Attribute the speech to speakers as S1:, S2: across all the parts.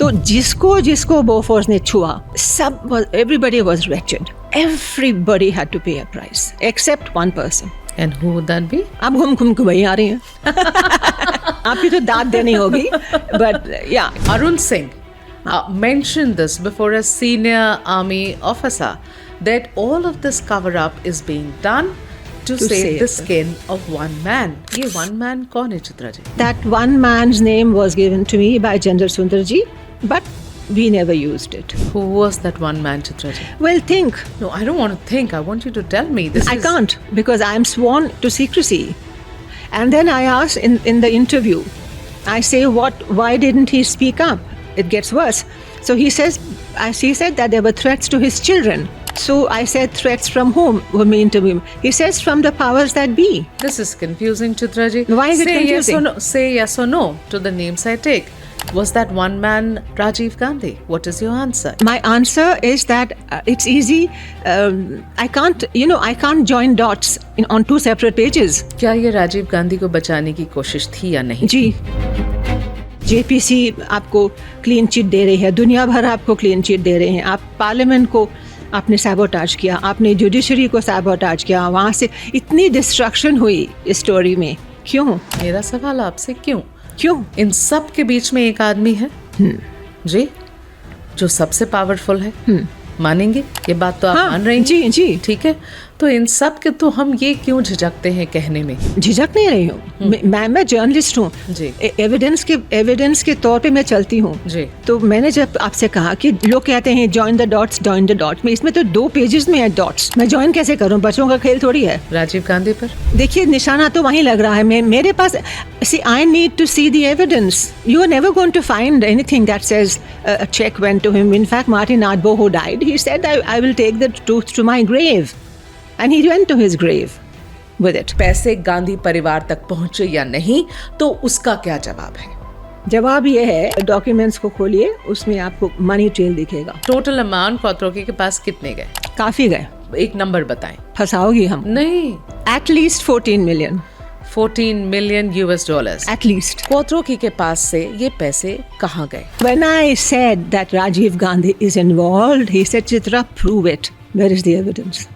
S1: तो जिसको जिसको बोफोर्स ने छुआ, सब everybody was wretched. Everybody had to pay a price except one person.
S2: And who would that be?
S1: आप घूम के वही आ रही हैं. आपकी तो दाद देनी होगी, but yeah.
S2: Arun Singh mentioned this before a senior army officer that all of this cover-up is being done to save the skin of one man. ये one man कौन है Chitra ji?
S1: That one man's name was given to me by Chandra Sundar ji, but we never used it.
S2: Who was that one man, Chitra ji?
S1: Well, think.
S2: No, I don't want to think. I want you to tell me.
S1: I can't because I am sworn to secrecy. And then I asked in the interview, I say, why didn't he speak up? It gets worse. So he said that there were threats to his children. So I said, threats from whom? When we interview him, he says, from the powers that be.
S2: This is confusing, Chitra ji.
S1: Why is it confusing?
S2: Say yes or no to the names I take. Was that one man Rajiv Gandhi? What is your answer?
S1: My answer is that it's easy. I can't join dots on two separate pages.
S2: क्या ये राजीव गांधी को बचाने की कोशिश थी या नहीं?
S1: जी. JPC आपको क्लीन चिट दे रही है, दुनिया भर आपको क्लीन चिट दे रहे हैं. आप पार्लियामेंट को आपने सैबोटाज किया, आपने जुडिशरी को सैबोटाज किया, वहाँ से इतनी डिस्ट्रक्शन हुई इस स्टोरी में. क्यों?
S2: मेरा सवाल आपसे क्यों? इन सब के बीच में एक आदमी है जी जो सबसे पावरफुल है. मानेंगे ये बात तो आप मान रही हैं?
S1: जी जी
S2: ठीक है. तो इन सब के तो हम ये क्यों झिझकते हैं कहने में?
S1: झिझक नहीं रही हूँ. मैं जर्नलिस्ट हूँ
S2: जी.
S1: एविडेंस के तौर पे मैं चलती हूँ
S2: जी.
S1: तो मैंने जब आपसे कहा कि लोग कहते हैं जॉइन द डॉट्स में इसमें तो 2 पेजेस में है डॉट्स. मैं जॉइन कैसे करूँ? बच्चों का खेल थोड़ी है.
S2: राजीव गांधी पर
S1: देखिए निशाना तो वहीं लग रहा है. मेरे पास I need to see the evidence. You are never going to find anything that says a check went to him. In fact, Martin Adbo, who died, he said, I will take the truth to my grave. And he went to his grave with it.
S2: पैसे गांधी परिवार तक पहुंचे या नहीं, तो उसका क्या जवाब है?
S1: जवाब ये है, डॉक्यूमेंट्स को खोलिए, उसमें आपको मनी ट्रेल दिखेगा.
S2: टोटल अमाउंट क्वात्रोकी के पास कितने गए?
S1: काफी गए.
S2: एक नंबर बताएं.
S1: फंसाओगी हम?
S2: नहीं.
S1: At least 14 million.
S2: 14 million US dollars.
S1: At least.
S2: Quattrocchi के पास से ये पैसे कहाँ गए?
S1: When I said that Rajiv Gandhi is involved, he said, Chitra, prove it. Where is the evidence?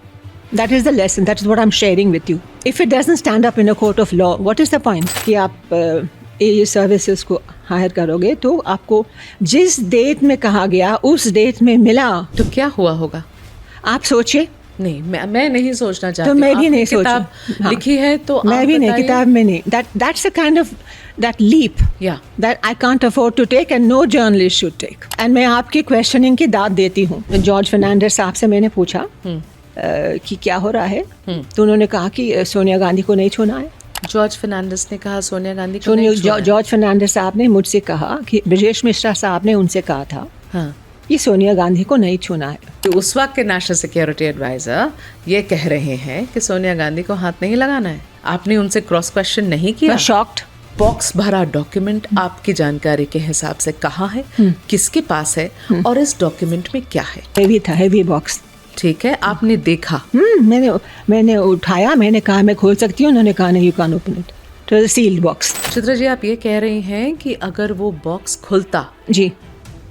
S1: That is the lesson. That is what I'm sharing with you. If it doesn't stand up in a court of law, what is the point? कि आप ये services को higher करोगे तो आपको जिस date में कहा गया उस डेट में मिला तो
S2: क्या हुआ होगा?
S1: आप सोचिए.
S2: नहीं, मैं नहीं सोचना चाहती.
S1: तो मैं भी नहीं सोच.
S2: किताब लिखी है तो
S1: मैं भी नहीं, किताब में नहीं. That's a kind of that leap that I can't afford to take and no journalist should take. And मैं आपकी questioning की दाद देती हूँ. जॉर्ज फर्नांडिस साहब से मैंने पूछा कि क्या हो रहा है, तो उन्होंने कहा कि सोनिया गांधी को नहीं छूना है.
S2: जॉर्ज फर्नांडिस ने कहा सोनिया गांधी को नहीं छूना है.
S1: जॉर्ज फर्नांडिस साहब ने मुझसे कहा कि ब्रजेश मिश्रा साहब ने उनसे कहा था कि सोनिया गांधी को नहीं छूना है.
S2: तो उस वक्त के नेशनल सिक्योरिटी एडवाइजर ये कह रहे हैं कि सोनिया गांधी को हाथ नहीं लगाना है. आपने उनसे क्रॉस क्वेश्चन नहीं किया?
S1: शॉक्ड.
S2: बॉक्स भरा डॉक्यूमेंट आपकी जानकारी के हिसाब से कहाँ है, किसके पास है और इस डॉक्यूमेंट में क्या है?
S1: हेवी था, हेवी बॉक्स.
S2: ठीक है, आपने देखा?
S1: मैंने उठाया, मैंने कहा मैं खोल सकती हूँ. उन्होंने कहा नहीं, यू कैन ओपन इट. तो सील्ड बॉक्स.
S2: चित्रा जी, आप ये कह रही हैं कि अगर वो बॉक्स खुलता
S1: जी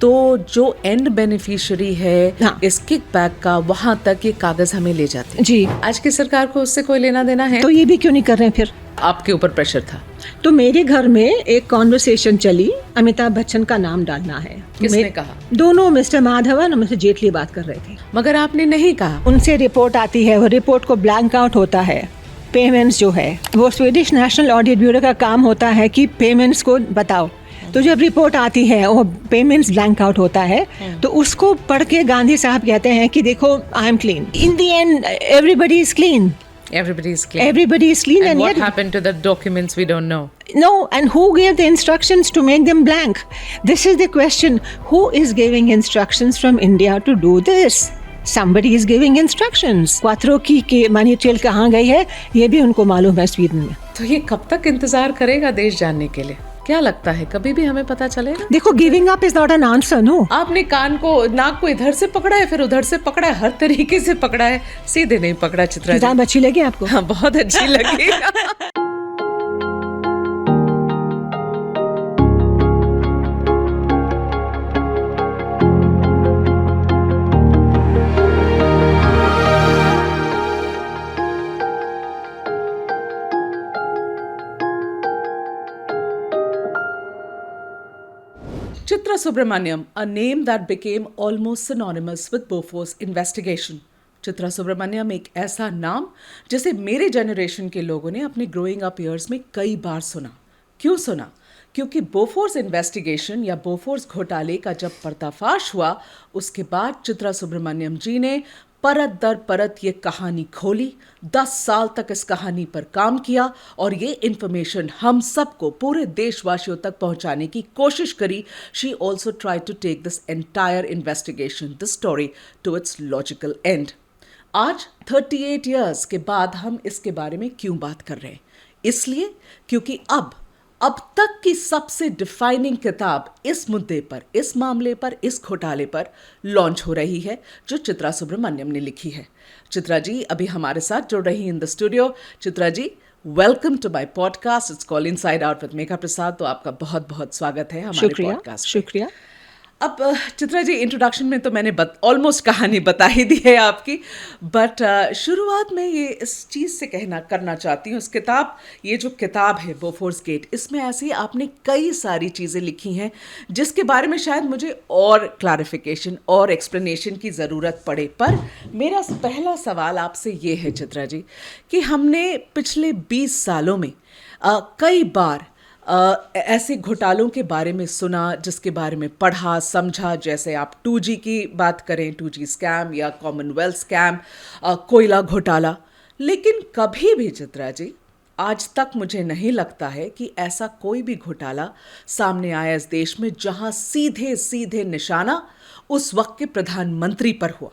S2: तो जो एंड बेनिफिशियरी है इस किकबैक का, वहां तक ये कागज हमें ले जाते
S1: जी.
S2: आज की सरकार को उससे कोई लेना देना है?
S1: तो ये भी क्यों नहीं कर रहे हैं फिर?
S2: आपके ऊपर प्रेशर था.
S1: तो मेरे घर में एक कॉन्वर्सेशन चली, अमिताभ बच्चन का नाम डालना है.
S2: किसने कहा?
S1: दोनों, मिस्टर माधवन और मिस्टर जेटली बात कर रहे थे.
S2: मगर आपने नहीं कहा.
S1: उनसे रिपोर्ट आती है, वो रिपोर्ट को ब्लैंक आउट होता है. पेमेंट्स जो है वो स्वीडिश नेशनल ऑडिट ब्यूरो का काम होता है कि पेमेंट्स को बताओ. तो जब रिपोर्ट आती है वो पेमेंट्स ब्लैंक आउट होता है, तो उसको पढ़ के गांधी साहब कहते हैं कि देखो आई am clean. In the end everybody is clean.
S2: Everybody is clean.
S1: Everybody is clean.
S2: And what happened to the documents we don't know?
S1: No, and who gave the instructions to make them blank? This is the question. Who is giving instructions from India to do this? Somebody is giving instructions. Quattrocchi के money trail कहाँ गई है ये भी उनको मालूम है Sweden में.
S2: तो ये कब तक इंतजार करेगा देश जानने के लिए? क्या लगता है कभी भी हमें पता चलेगा?
S1: देखो, giving up is not an answer. No,
S2: आपने कान को, नाक को इधर से पकड़ा है, फिर उधर से पकड़ा है, हर तरीके से पकड़ा है, सीधे नहीं पकड़ा. चित्रा जी,
S1: किताब अच्छी लगी आपको?
S2: हाँ, बहुत अच्छी लगी. Chitra Subramaniam, a name that became almost synonymous with Bofors investigation. Chitra Subramaniam एक ऐसा नाम जिसे मेरे जनरेशन के लोगों ने अपने ग्रोइंग अप ईयर्स में कई बार सुना. क्यों सुना? क्योंकि बोफोर्स इन्वेस्टिगेशन या बोफोर्स घोटाले का जब पर्दाफाश हुआ, उसके बाद चित्रा सुब्रमण्यम जी ने परत दर परत ये कहानी खोली, 10 साल तक इस कहानी पर काम किया और ये इन्फॉर्मेशन हम सबको, पूरे देशवासियों तक पहुंचाने की कोशिश करी. She also try to take this entire investigation, this story to its logical end. आज 38 इयर्स के बाद हम इसके बारे में क्यों बात कर रहे हैं? इसलिए क्योंकि अब तक की सबसे डिफाइनिंग किताब इस मुद्दे पर, इस मामले पर, इस घोटाले पर लॉन्च हो रही है, जो चित्रा सुब्रमण्यम ने लिखी है. चित्रा जी अभी हमारे साथ जुड़ रही in the studio. Chitra ji, welcome to my podcast. It's called inside out with Megha Prasad. तो आपका बहुत बहुत स्वागत है हमारे पॉडकास्ट.
S1: शुक्रिया.
S2: अब चित्रा जी, इंट्रोडक्शन में तो मैंने ऑलमोस्ट कहानी बता ही दी है आपकी, बट शुरुआत में ये इस चीज़ से करना चाहती हूँ. ये जो किताब है बोफोर्स गेट, इसमें ऐसी आपने कई सारी चीज़ें लिखी हैं जिसके बारे में शायद मुझे और क्लैरिफिकेशन और एक्सप्लेनेशन की ज़रूरत पड़े. पर मेरा पहला सवाल आपसे ये है चित्रा जी, कि हमने पिछले 20 सालों में कई बार ऐसे घोटालों के बारे में सुना, जिसके बारे में पढ़ा, समझा. जैसे आप 2G की बात करें, 2G स्कैम या कॉमनवेल्थ स्कैम, कोयला घोटाला. लेकिन कभी भी चित्रा जी, आज तक मुझे नहीं लगता है कि ऐसा कोई भी घोटाला सामने आया इस देश में जहां सीधे सीधे निशाना उस वक्त के प्रधानमंत्री पर हुआ.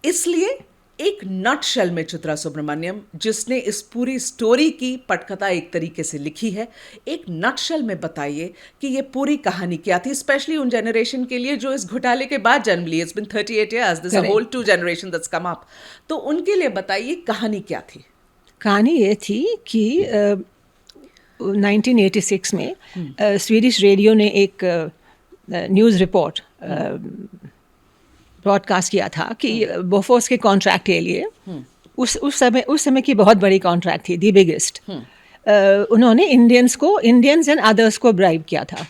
S2: इसलिए एक नटशेल में चित्रा सुब्रमण्यम, जिसने इस पूरी स्टोरी की पटकथा एक तरीके से लिखी है, एक नटशेल में बताइए कि ये पूरी कहानी क्या थी, स्पेशली उन जनरेशन के लिए जो इस घोटाले के बाद जन्म लिए. It's been 38 years, this a whole 2 generation that's come up. तो उनके लिए बताइए कहानी क्या थी.
S1: कहानी ये थी कि 1986 में स्वीडिश रेडियो ने एक न्यूज़ रिपोर्ट ब्रॉडकास्ट किया था कि बोफोर्स के कॉन्ट्रैक्ट के लिए, उस समय की बहुत बड़ी कॉन्ट्रैक्ट थी, दी बिगेस्ट. उन्होंने इंडियंस एंड अदर्स को ब्राइब किया था.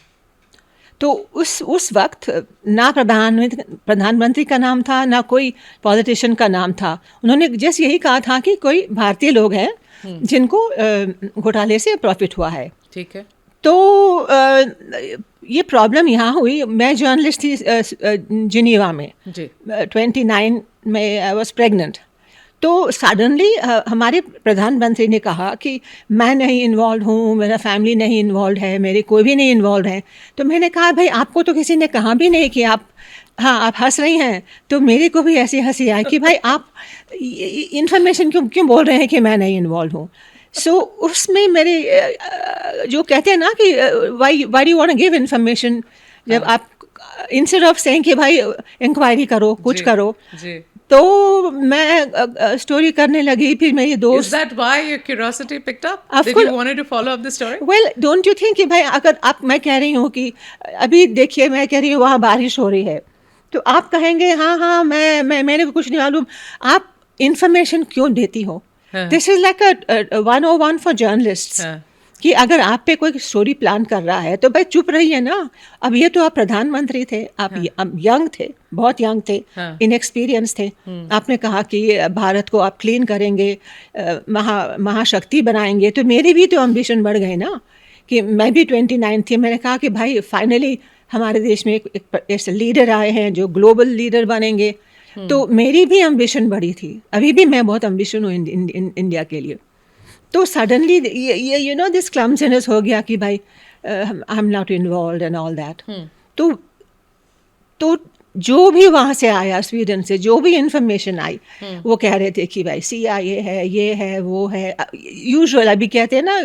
S1: तो उस वक्त ना प्रधानमंत्री का नाम था, ना कोई पॉलिटिशियन का नाम था. उन्होंने जस्ट यही कहा था कि कोई भारतीय लोग हैं जिनको घोटाले से प्रॉफिट हुआ है.
S2: ठीक है.
S1: तो ये प्रॉब्लम यहाँ हुई. मैं जर्नलिस्ट थी जिनीवा में. 29 में आई वॉज प्रेगनेंट. तो सडनली हमारे प्रधानमंत्री ने कहा कि मैं नहीं इन्वॉल्व हूँ, मेरा फैमिली नहीं इन्वॉल्व है, मेरे कोई भी नहीं इन्वॉल्व है. तो मैंने कहा भाई आपको तो किसी ने कहा भी नहीं कि आप हंस रही हैं. तो मेरे को भी ऐसी हंसी आई कि भाई आप इन्फॉर्मेशन क्यों बोल रहे हैं कि मैं नहीं इन्वॉल्व हूँ. सो उसमें मेरे जो कहते हैं ना कि why you want to give information, जब आप इंस्टेड ऑफ सेइंग कि भाई इंक्वायरी करो, कुछ करो. तो मैं स्टोरी करने लगी. फिर मेरी दोस्त.
S2: Is that why your curiosity picked up? Did you wanted to follow up the story?
S1: Well, don't you think कि भाई अगर मैं कह रही हूँ कि अभी देखिए, मैं कह रही हूँ वहाँ बारिश हो रही है, तो आप कहेंगे हाँ मैंने कुछ नहीं मालूम. आप इंफॉर्मेशन क्यों देती हो? This is like a 101 for journalists, कि अगर आप पे कोई स्टोरी प्लान कर रहा है तो भाई चुप रहिए ना. अब ये तो आप प्रधानमंत्री थे, आप यंग थे, बहुत यंग थे, इनएक्सपीरियंस थे. आपने कहा कि भारत को आप क्लीन करेंगे, महाशक्ति बनाएंगे. तो मेरी भी तो एम्बिशन बढ़ गई ना, कि मैं भी 29 थी. मैंने कहा कि भाई फाइनली हमारे देश में एक ऐसे लीडर आए हैं जो ग्लोबल लीडर बनेंगे. तो मेरी भी एम्बिशन बढ़ी थी. अभी भी मैं बहुत एम्बिशन हूँ इंडिया के लिए. तो सडनली ये यू नो दिस क्लम्सीनेस हो गया कि भाई आई am not involved and all that. तो जो भी वहाँ से आया, स्वीडन से जो भी इंफॉर्मेशन आई, वो कह रहे थे कि भाई CIA है, ये है, वो है. यूजुअल अभी कहते हैं ना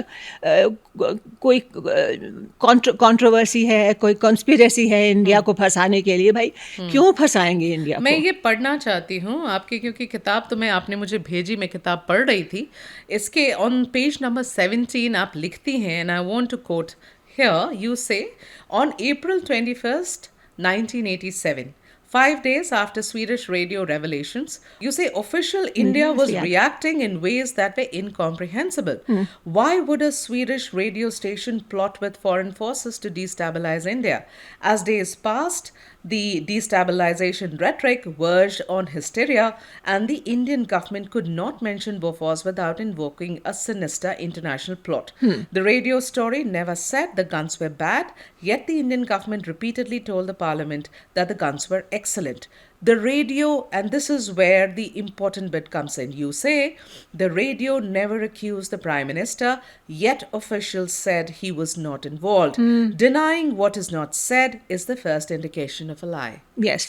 S1: कोई कंट्रोवर्सी है, कोई कॉन्स्पिरेसी है इंडिया को फंसाने के लिए. भाई क्यों फंसाएंगे इंडिया को?
S2: मैं ये पढ़ना चाहती हूँ आपकी, क्योंकि किताब तो आपने मुझे भेजी, मैं किताब पढ़ रही थी. इसके ऑन पेज नंबर 17 आप लिखती हैं, and I want to quote here. You say, on April 21st, 1987, 5 days after Swedish radio revelations, you say official India was reacting in ways that were incomprehensible. Why would a Swedish radio station plot with foreign forces to destabilize India? As days passed, the destabilization rhetoric verged on hysteria, and the Indian government could not mention Bofors without invoking a sinister international plot. The radio story never said the guns were bad, yet the Indian government repeatedly told the parliament that the guns were excellent. The radio, and this is where the important bit comes in, you say the radio never accused the Prime Minister, yet officials said he was not involved. Denying what is not said is the first indication of a lie.
S1: Yes,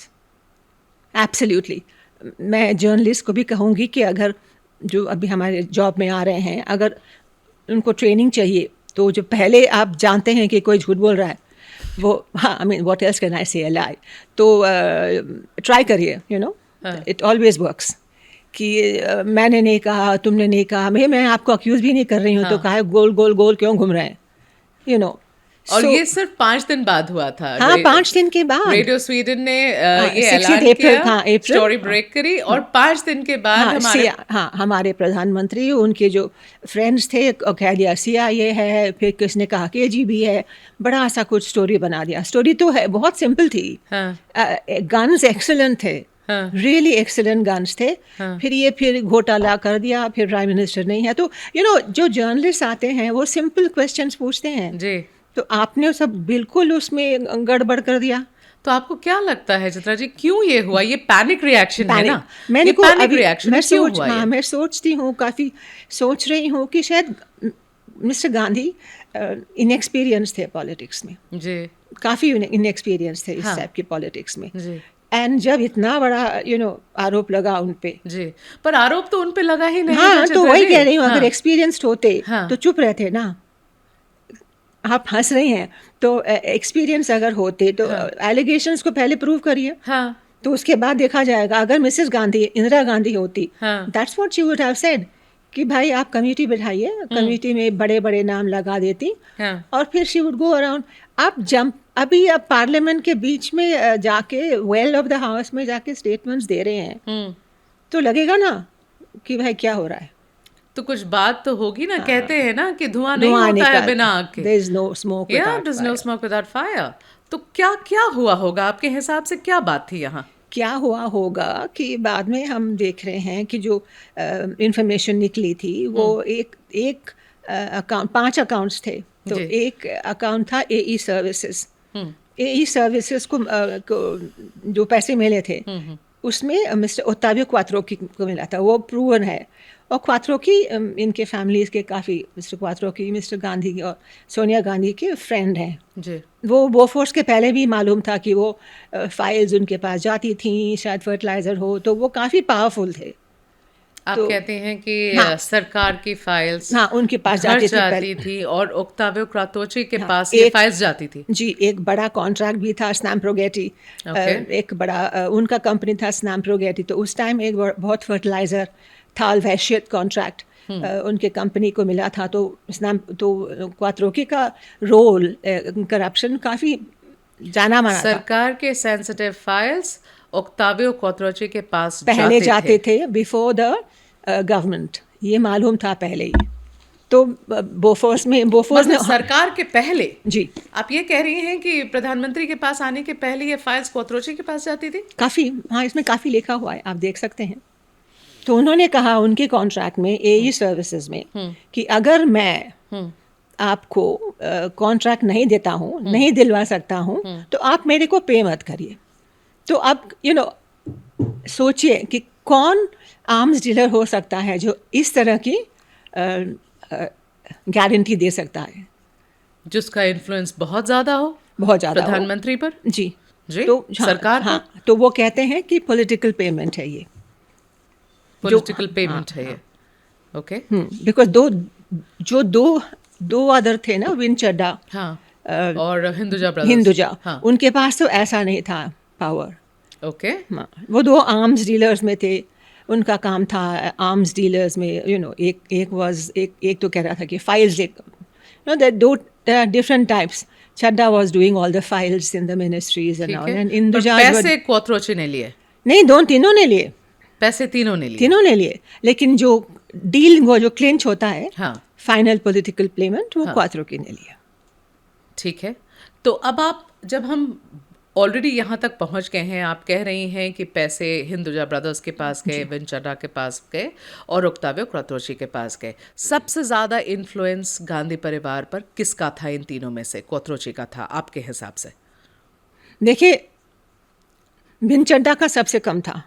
S1: absolutely. मैं journalist को भी कहूँगी कि अगर जो अभी हमारे job में आ रहे हैं, अगर उनको ट्रेनिंग चाहिए तो जो पहले आप जानते हैं कि कोई झूठ बोल रहा है, वो हाँ, I mean what else can I से, अ लाई, तो ट्राई करिए, you know, it always works कि मैंने नहीं कहा, तुमने नहीं कहा, मैं आपको अक्यूज़ भी नहीं कर रही हूँ, तो कहा गोल गोल गोल क्यों घूम रहे हैं, यू नो।
S2: और ये सिर्फ 5 दिन बाद हुआ था।
S1: हाँ, 5 दिन के बाद
S2: रेडियो स्वीडन ने ये ऐलान किया, स्टोरी ब्रेक करी, और 5 दिन के बाद
S1: हमारे प्रधानमंत्री, उनके जो फ्रेंड्स थे, कह दिया CIA है, फिर किसने कहा KGB है, बड़ा सा कुछ स्टोरी बना दिया। स्टोरी तो है बहुत सिंपल थी, गन्स एक्सीलेंट थे, रियली एक्सीलेंट गन्स थे, फिर घोटाला कर दिया, फिर प्राइम मिनिस्टर नहीं है, तो यू नो जो जर्नलिस्ट आते हैं वो सिंपल क्वेश्चंस पूछते हैं
S2: जी,
S1: तो आपने सब बिल्कुल उसमें गड़बड़ कर दिया।
S2: तो आपको क्या लगता है चित्रा जी, क्यों ये हुआ? ये पैनिक रिएक्शन है ना?
S1: मैंने को
S2: पैनिक रिएक्शन
S1: मैं सोचती हूँ, काफ़ी सोच रही हूँ कि शायद मिस्टर गांधी इनएक्सपीरियंस थे पॉलिटिक्स में जी, काफ़ी इनएक्सपीरियंस थे इस टाइप की पॉलिटिक्स में जी। एंड जब इतना बड़ा आरोप लगा उन पे जी,
S2: पर आरोप तो उन पे लगा ही नहीं।
S1: हाँ, तो वही कह रही हूँ, अगर एक्सपीरियंस्ड होते तो चुप रहते ना। आप हंस रही हैं, तो एक्सपीरियंस अगर होते तो एलिगेशंस को पहले प्रूव करिए, तो उसके बाद देखा जाएगा। अगर मिसेस गांधी, इंदिरा गांधी होती, that's what she would have said कि भाई आप कमेटी बिठाइए, कमेटी में बड़े बड़े नाम लगा देती, और फिर शी वुड गो अराउंड। अभी आप पार्लियामेंट के बीच में जाके, वेल ऑफ द हाउस में जाके स्टेटमेंट्स दे रहे हैं, तो लगेगा ना कि भाई क्या हो रहा है,
S2: तो कुछ बात तो होगी ना। कहते हैं ना कि धुआं नहीं होता है बिना आग के,
S1: there is no smoke
S2: without fire। तो क्या हुआ होगा आपके हिसाब से? क्या बात थी यहाँ?
S1: क्या हुआ होगा कि बाद में हम देख रहे हैं कि जो इंफॉर्मेशन निकली थी वो एक अकाउंट, 5 अकाउंट्स थे, तो एक अकाउंट था AE सर्विसेज। AE सर्विसेज को जो पैसे मिले थे उसमें मिस्टर ओक्टावियो क्वात्रोकी को मिला था, वो प्रूवन है। और क्वात्रोकी इनके फैमिलीज़ के काफ़ी, मिस्टर क्वात्रोकी मिस्टर गांधी और सोनिया गांधी के फ्रेंड हैं जी। वो बोफोर्स के पहले भी मालूम था कि वो फाइल्स उनके पास जाती थी, शायद फर्टिलाइज़र हो, तो वो काफ़ी पावरफुल थे।
S2: आप तो कहते हैं कि सरकार की फाइल्स
S1: उनके पास जाती
S2: थी और ओक्टावियो क्वात्रोची के पास ये फाइल्स जाती थी
S1: जी। एक बड़ा कॉन्ट्रैक्ट भी था स्नैम्प्रोगेटी, एक बड़ा उनका कंपनी था स्नैम्प्रोगेटी, तो उस टाइम एक बहुत फर्टिलाइज़र था, वैश्यत कॉन्ट्रैक्ट उनके कंपनी को मिला था। तो क्वात्रोकी का रोल करप्शन काफ़ी जाना माना था।
S2: सरकार के सेंसिटिव फाइल्स ओक्टावियो क्वात्रोची के पास
S1: पहले जाते थे, बिफोर द गवर्नमेंट, ये मालूम था पहले ही। तो बोफोर्स ने
S2: सरकार के पहले
S1: जी।
S2: आप ये कह रही हैं कि प्रधानमंत्री के पास आने के पहले ये फाइल्स क्वात्रोची के पास जाती थी?
S1: काफ़ी, हाँ, इसमें काफ़ी लिखा हुआ है, आप देख सकते हैं। तो उन्होंने कहा उनके कॉन्ट्रैक्ट में, AE सर्विसेज में, कि अगर मैं आपको कॉन्ट्रैक्ट नहीं देता हूँ, नहीं दिलवा सकता हूँ, तो आप मेरे को पे मत करिए। तो अब सोचिए कि कौन आर्म्स डीलर हो सकता है जो इस तरह की गारंटी दे सकता है,
S2: जिसका इन्फ्लुएंस बहुत ज़्यादा हो,
S1: बहुत ज़्यादा
S2: प्रधानमंत्री पर
S1: जी।
S2: तो सरकार
S1: तो वो कहते हैं कि पॉलिटिकल पेमेंट है ये,
S2: पॉलिटिकल पेमेंट है ये। ओके,
S1: बिकॉज दो अदर थे ना, विन चड्डा
S2: और हिंदुजा,
S1: उनके पास तो ऐसा नहीं था पावर।
S2: ओके,
S1: वो 2 आर्म्स डीलर्स में थे, उनका काम था आर्म्स डीलर्स में। एक तो कह रहा था कि files that 2 different types. Chadda was doing all the files in the ministries and
S2: ठीक
S1: all,
S2: है,
S1: and
S2: पर
S1: Hinduja
S2: पैसे क्वात्रोची ने लिए,
S1: नहीं, तीनों ने लिए,
S2: पैसे तीनों ने लिए,
S1: तीनों ने लिए, लेकिन जो डील वो जो क्लिंच होता है,
S2: हाँ
S1: फाइनल पॉलिटिकल पेमेंट, वो क्वात्रोकी ने लिया.
S2: ठीक है. तो अब आप, जब हम ऑलरेडी यहाँ तक पहुँच गए हैं, आप कह रही हैं कि पैसे हिंदुजा ब्रदर्स के पास गए, विन चड्ढा के पास गए और ओक्टावियो क्वात्रोची के पास गए. सबसे ज़्यादा इन्फ्लुएंस गांधी परिवार पर किसका था इन तीनों में से? क्वात्रोची का था आपके हिसाब से?
S1: देखिए, विन चड्ढा का सबसे कम था.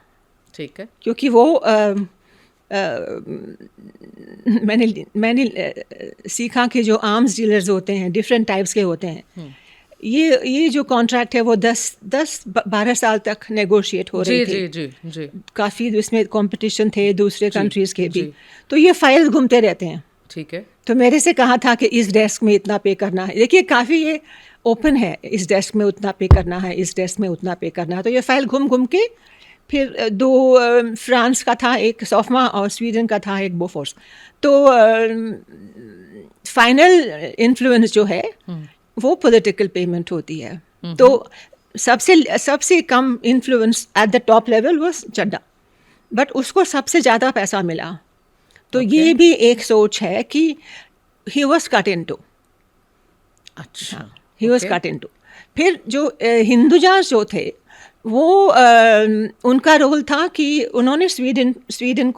S2: ठीक है.
S1: क्योंकि वो मैंने सीखा कि जो आर्म्स डीलर्स होते हैं डिफरेंट टाइप्स के होते हैं. ये जो कॉन्ट्रैक्ट है वो 10-12 साल तक नेगोशिएट हो रही थी.
S2: जी.
S1: काफ़ी इसमें कंपटीशन थे दूसरे कंट्रीज़ के भी. तो ये फाइल्स घूमते रहते हैं.
S2: ठीक है.
S1: तो मेरे से कहा था कि इस डेस्क में इतना पे करना है. देखिए, काफ़ी ये ओपन है, इस डेस्क में उतना पे करना है, इस डेस्क में उतना पे करना है. तो ये फाइल घूम के फिर 2 फ्रांस का था, एक सोफमा, और स्वीडन का था एक बोफोर्स. तो फाइनल इन्फ्लुएंस जो है वो पॉलिटिकल पेमेंट होती है. तो सबसे कम influence at the top level वो चड्ढा, बट उसको सबसे ज़्यादा पैसा मिला. तो ये भी एक सोच है कि ही वॉज कट इनटू.
S2: अच्छा,
S1: ही वॉज कट इनटू. फिर जो हिंदुजास जो थे वो उनका रोल था कि उन्होंने स्वीडन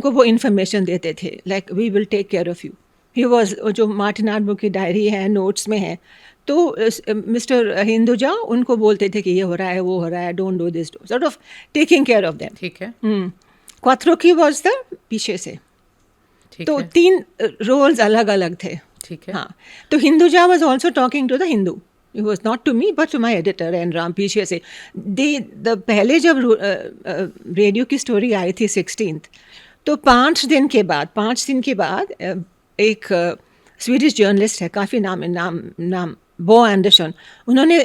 S1: को वो इन्फॉर्मेशन देते थे, like we will take care of you. He was, जो मार्टिन आर्बो की डायरी है, नोट्स में है. तो मिस्टर हिंदुजा उनको बोलते थे कि ये हो रहा है, वो हो रहा है, don't do this, sort of taking care of them.
S2: ठीक है.
S1: क्वात्रोकी वॉज द पीछे से. तो 3 रोल्स अलग अलग थे.
S2: ठीक है.
S1: हाँ. तो Hinduja was also talking to the Hindu. It was not to me but to my editor and Ram पीछे से. पहले जब रेडियो की स्टोरी आई थी 16th, तो 5 दिन के बाद एक स्वीडिश जर्नलिस्ट है, काफ़ी नाम बो एंडरसन, उन्होंने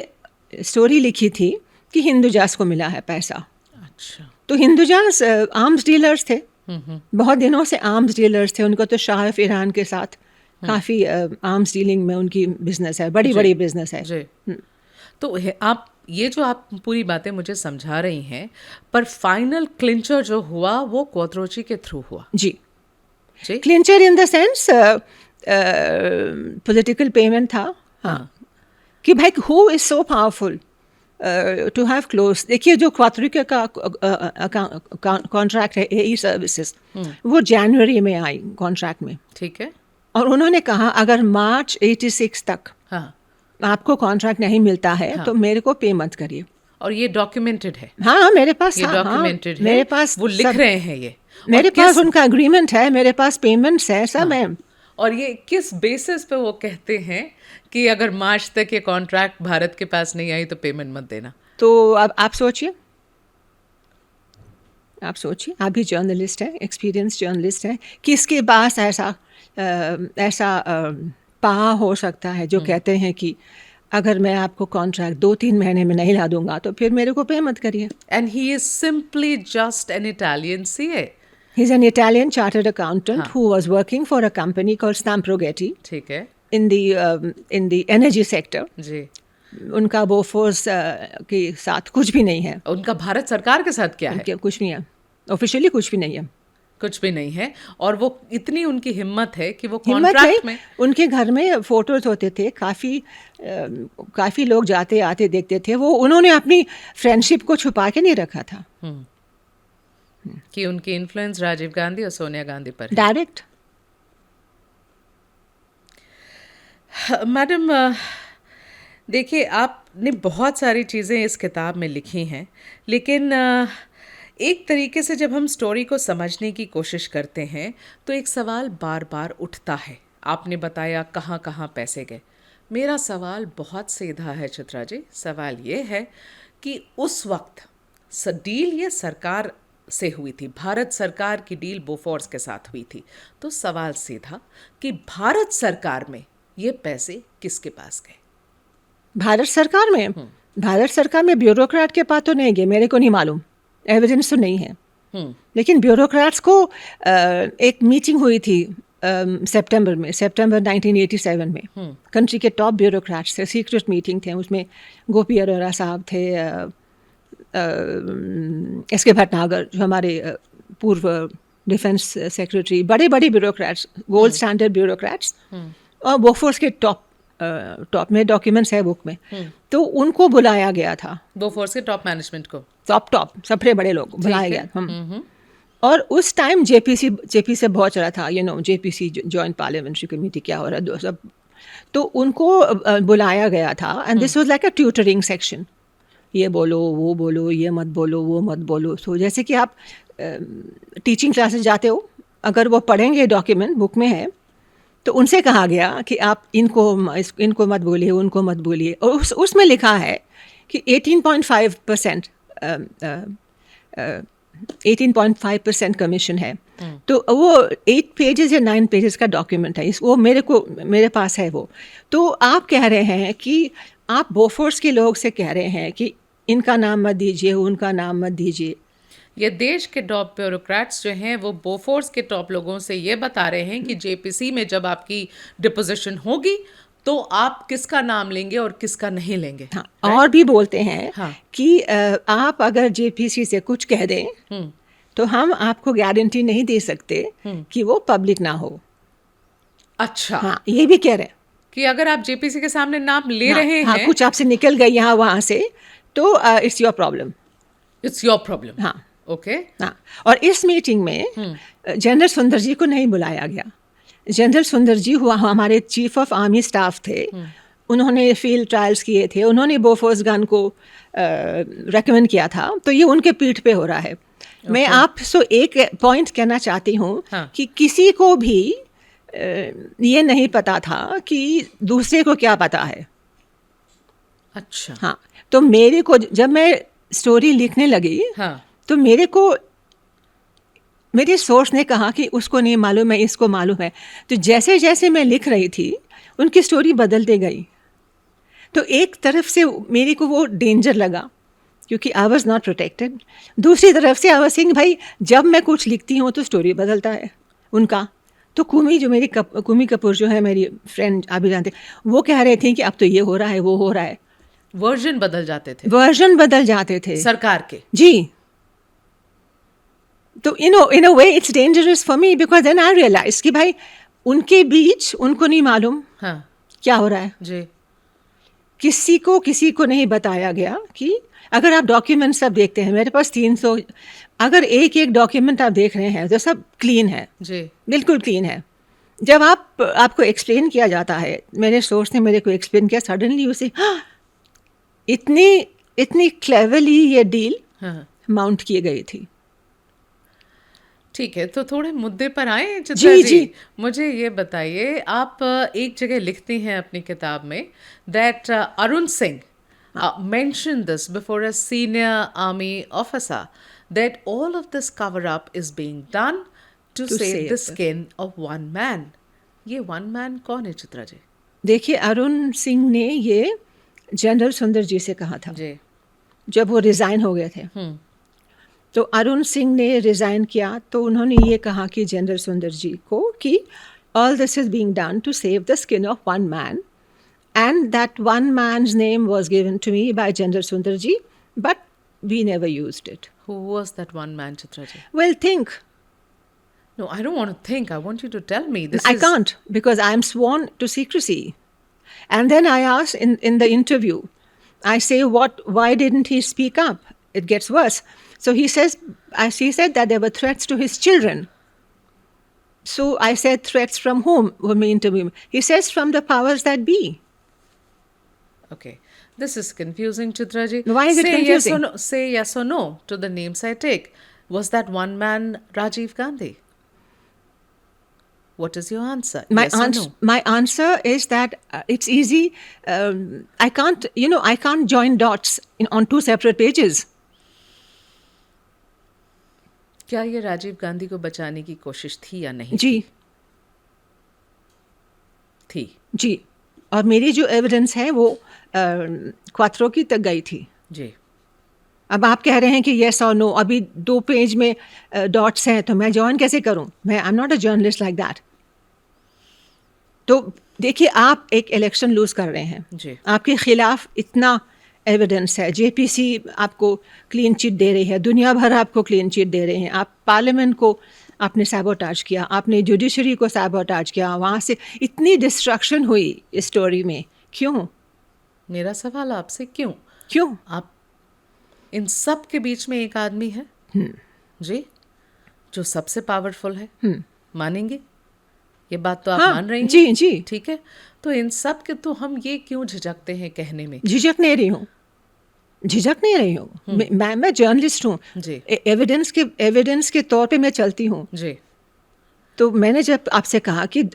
S1: स्टोरी लिखी थी कि हिंदुजास को मिला है पैसा.
S2: अच्छा.
S1: तो हिंदुजास आर्म्स डीलर्स थे, बहुत दिनों से आर्म्स डीलर्स थे. उनको तो शाह ऑफ ईरान के साथ काफ़ी आर्म्स डीलिंग में उनकी बिजनेस है, बड़ी बिजनेस है.
S2: तो आप ये जो आप पूरी बातें मुझे समझा रही हैं, पर फाइनल क्लिंचर जो हुआ वो क्वात्रोची के थ्रू हुआ.
S1: जी. Clincher in the sense political payment था. हाँ. कि भाई who is so powerful to have close. देखिए, जो क्वात्रोकी का कॉन्ट्रैक्ट है एई सर्विसेज, वो जनवरी में आई कॉन्ट्रैक्ट में.
S2: ठीक है.
S1: और उन्होंने कहा अगर मार्च 86 तक आपको कॉन्ट्रैक्ट नहीं मिलता है तो मेरे को पे मत करिए.
S2: और ये डॉक्यूमेंटेड है.
S1: हाँ, मेरे पास
S2: डॉक्यूमेंटेड है,
S1: मेरे पास
S2: वो लिख रहे हैं ये.
S1: मेरे पास उनका एग्रीमेंट है, मेरे पास पेमेंट्स है, सब है.
S2: और ये किस बेसिस पे वो कहते हैं कि अगर मार्च तक ये कॉन्ट्रैक्ट भारत के पास नहीं आई तो पेमेंट मत देना?
S1: तो अब आप सोचिए, आप भी जर्नलिस्ट हैं, एक्सपीरियंस जर्नलिस्ट हैं, किसके पास ऐसा पावर हो सकता है जो कहते हैं कि अगर मैं आपको कॉन्ट्रैक्ट 2-3 महीने में नहीं ला दूंगा तो फिर मेरे को पे मत करिए.
S2: And he is simply just an Italian CA.
S1: He is an Italian chartered accountant who was working for a company called Stampo Getty.
S2: ठीक है.
S1: In the energy sector.
S2: जी.
S1: उनका बोफोर्स के साथ कुछ भी नहीं है.
S2: उनका भारत सरकार के साथ क्या है?
S1: कुछ नहीं है. ऑफिशियली कुछ भी नहीं है.
S2: कुछ भी नहीं है. और वो इतनी उनकी हिम्मत है कि वो कॉन्ट्रैक्ट में,
S1: उनके घर में फोटोज होते थे, काफी लोग जाते आते देखते थे. वो उन्होंने अपनी फ्रेंडशिप को छुपा के नहीं रखा था.
S2: कि उनकी इन्फ्लुएंस राजीव गांधी और सोनिया गांधी पर
S1: डायरेक्ट.
S2: मैडम, देखिए, आपने बहुत सारी चीज़ें इस किताब में लिखी हैं, लेकिन एक तरीके से जब हम स्टोरी को समझने की कोशिश करते हैं तो एक सवाल बार बार उठता है. आपने बताया कहाँ कहाँ पैसे गए. मेरा सवाल बहुत सीधा है चित्रा जी. सवाल ये है कि उस वक्त डील ये सरकार से हुई थी, भारत सरकार की डील बोफोर्स के साथ हुई थी. तो सवाल सीधा कि भारत सरकार में ये पैसे किसके पास गए?
S1: भारत सरकार में ब्यूरोक्रेट के पास तो नहीं गए, मेरे को नहीं मालूम, एविडेंस तो नहीं है. लेकिन ब्यूरोक्रेट्स को एक मीटिंग हुई थी सितंबर 1987 में कंट्री के टॉप ब्यूरोक्रेट्स थे, सीक्रेट मीटिंग थे, उसमें गोपी अरोरा साहब थे, एस के भटनागर जो हमारे पूर्व डिफेंस सेक्रेटरी, बड़े बड़े ब्यूरोक्रेट्स, गोल्ड स्टैंडर्ड ब्यूरोक्रेट्स, और बोफोर्स के टॉप में डॉक्यूमेंट्स है बुक में, तो उनको बुलाया गया था,
S2: बोफोर्स के टॉप मैनेजमेंट को,
S1: टॉप सबसे बड़े लोग बुलाया गया। और उस टाइम जेपी से बहुत चला था, जेपीसी जॉइंट पार्लियामेंट्री कमेटी क्या हो रहा है सब, तो उनको बुलाया गया था, and this was like a tutoring section, ये बोलो वो बोलो, ये मत बोलो वो मत बोलो। सो जैसे कि आप टीचिंग क्लासेस जाते हो, अगर वो पढ़ेंगे डॉक्यूमेंट बुक में है तो उनसे कहा गया कि आप इनको मत बोलिए, उनको मत बोलिए, और उसमें लिखा है कि 18.5% कमीशन है। तो वो 8 पेजेस या 9 पेजेस का डॉक्यूमेंट है, वो मेरे पास है वो। तो आप कह रहे हैं कि आप बोफोर्स के लोग से कह रहे हैं कि इनका नाम मत दीजिए, उनका नाम मत दीजिए।
S2: ये देश के टॉप ब्यूरोक्रेट्स जो हैं वो बोफोर्स के टॉप लोगों से ये बता रहे हैं कि जेपीसी में जब आपकी डिपोजिशन होगी तो आप किसका नाम लेंगे और किसका नहीं लेंगे।
S1: हाँ, और भी बोलते हैं
S2: हाँ,
S1: कि आप अगर जेपीसी से कुछ कह दें तो हम आपको गारंटी नहीं दे सकते कि वो पब्लिक ना हो।
S2: अच्छा,
S1: हाँ, ये भी कह रहे हैं
S2: कि अगर आप जेपीसी के सामने नाम ले रहे हैं,
S1: कुछ आपसे निकल गई यहाँ वहाँ से, तो it's your problem.
S2: It's your problem.
S1: हाँ,
S2: ओके।
S1: हाँ, और इस मीटिंग में जनरल सुंदर जी को नहीं बुलाया गया। जनरल सुंदर जी हुआ हमारे चीफ ऑफ आर्मी स्टाफ थे, उन्होंने फील्ड ट्रायल्स किए थे, उन्होंने बोफोर्स गन को रेकमेंड किया था, तो ये उनके पीठ पे हो रहा है। मैं आपसे एक पॉइंट कहना चाहती हूँ कि किसी को भी ये नहीं पता था कि दूसरे को क्या पता है।
S2: अच्छा।
S1: हाँ, तो मेरे को जब मैं स्टोरी लिखने लगी, तो मेरे सोर्स ने कहा कि उसको नहीं मालूम है, इसको मालूम है। तो जैसे जैसे मैं लिख रही थी उनकी स्टोरी बदलते गई। तो एक तरफ से मेरे को वो डेंजर लगा क्योंकि आई वॉज नॉट प्रोटेक्टेड, दूसरी तरफ से आई वॉज सेइंग भाई जब मैं कुछ लिखती हूँ तो स्टोरी बदलता है उनका। तो कुमी कपूर जो है मेरी फ्रेंड, आप भी जानते, वो कह रहे थे कि अब तो ये हो रहा है, वो हो रहा है,
S2: वर्जन बदल जाते थे सरकार के।
S1: जी। तो in a way it's dangerous for me because then I realized कि भाई उनके बीच उनको नहीं मालूम क्या हो रहा है
S2: जी।
S1: किसी को नहीं बताया गया कि अगर आप डॉक्यूमेंट सब देखते हैं, मेरे पास 300, अगर एक डॉक्यूमेंट आप देख रहे हैं तो सब क्लीन है
S2: जी,
S1: बिल्कुल क्लीन है। जब आपको एक्सप्लेन किया जाता है, मेरे सोर्स ने मेरे को एक्सप्लेन किया, सडनली उसे इतनी क्लेवरली ये डील माउंट की गई थी।
S2: ठीक है, तो थोड़े मुद्दे पर आए चित्रा जी। मुझे ये बताइए, आप एक जगह लिखती हैं अपनी किताब में that Arun Singh mentioned this before a senior army officer that all of this cover up is being done to save the skin of one man. ये one man कौन है चित्रा जी?
S1: देखिए, अरुण सिंह ने ये जनरल सुंदर जी से कहा था जी, जब वो रिजाइन हो गए थे। तो अरुण सिंह ने रिजाइन किया तो उन्होंने ये कहा कि जनरल सुंदर जी को कि all this is being done to save the skin of one man, and that one man's name was given to me by General Sundar ji, but we never used it.
S2: Who was that one man, Chitra ji?
S1: Well, think.
S2: No, I don't want to think. I want you to tell me.
S1: I can't because I am sworn to secrecy. And then I asked in the interview, I say, why didn't he speak up? It gets worse. So he said that there were threats to his children. So I said, threats from whom? When we interview him, he says from the powers that be.
S2: Okay, this is confusing, Chitra ji.
S1: Why is it confusing?
S2: Say yes or no to the names I take. Was that one man Rajiv Gandhi? What is your answer? Yes or no?
S1: My answer is that it's easy. I can't join dots on 2 separate pages.
S2: क्या ये राजीव गांधी को बचाने की कोशिश थी या नहीं?
S1: जी
S2: थी।
S1: जी, और मेरी जो एविडेंस है वो क्वात्रो की तक गई थी
S2: जी।
S1: अब आप कह रहे हैं कि येस और नो, अभी 2 पेज में डॉट्स हैं तो मैं ज्वाइन कैसे करूं? मैं I am not a journalist like that. तो देखिए, आप एक इलेक्शन लूज कर रहे हैं,
S2: जी।
S1: आपके खिलाफ इतना एविडेंस है, जेपीसी आपको क्लीन चिट दे रही है, दुनिया भर आपको क्लीन चिट दे रहे हैं, आप पार्लियामेंट को आपने सैबोटाज किया, आपने जुडिशरी को सैबोटाज किया, वहाँ से इतनी डिस्ट्रक्शन हुई इस स्टोरी में, क्यों?
S2: मेरा सवाल आपसे, क्यों?
S1: क्यों?
S2: आप इन सब के बीच में एक आदमी है जी, जो सबसे पावरफुल है, मानेंगे? ये बात तो आप
S1: हाँ,
S2: मान रही हैं?
S1: जी जी,
S2: ठीक है, तो इन सब के तो हम ये क्यों झिझकते हैं कहने में?
S1: झिझक नहीं रही हूँ, झिझक नहीं रही हूँ। मैं जर्नलिस्ट हूँ,
S2: जी।
S1: एविडेंस के तौर पे मैं चलती हूँ।
S2: जी।
S1: तो मैंने जब आपसे कहा कि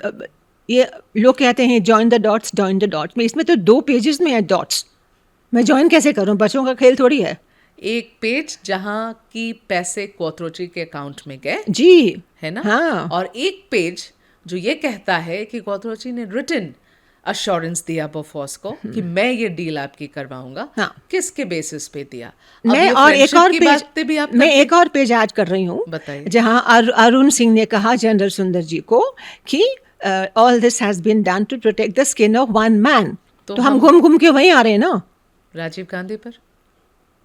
S1: ये लोग कहते हैं जॉइन द डॉट्स में, इसमें तो 2 पेजेस में है डॉट्स, मैं जॉइन कैसे करूं? बच्चों का खेल थोड़ी है।
S2: एक पेज जहां की पैसे कोथरुची के अकाउंट में गए,
S1: जी,
S2: है ना?
S1: हाँ,
S2: और एक पेज जो ये कहता है कि कोथरुची ने रिटन अश्योरेंस दिया बोफोर्स को कि मैं ये डील आपकी करवाऊंगा।
S1: हाँ।
S2: किसके बेसिस पे दिया? अब
S1: मैं
S2: ये
S1: और एक
S2: friendship
S1: और
S2: की
S1: पेज
S2: बातें भी आप
S1: मैं
S2: करते
S1: एक और पेज ऐड कर रही हूँ,
S2: बताइए।
S1: जहाँ अरुण सिंह ने कहा जनरल सुंदर जी को कि all this has been done to protect the skin of one man.
S2: तो
S1: तो हम
S2: हम-
S1: घूम घूम के वहीं आ रहे हैं ना।
S2: राजीव गांधी पर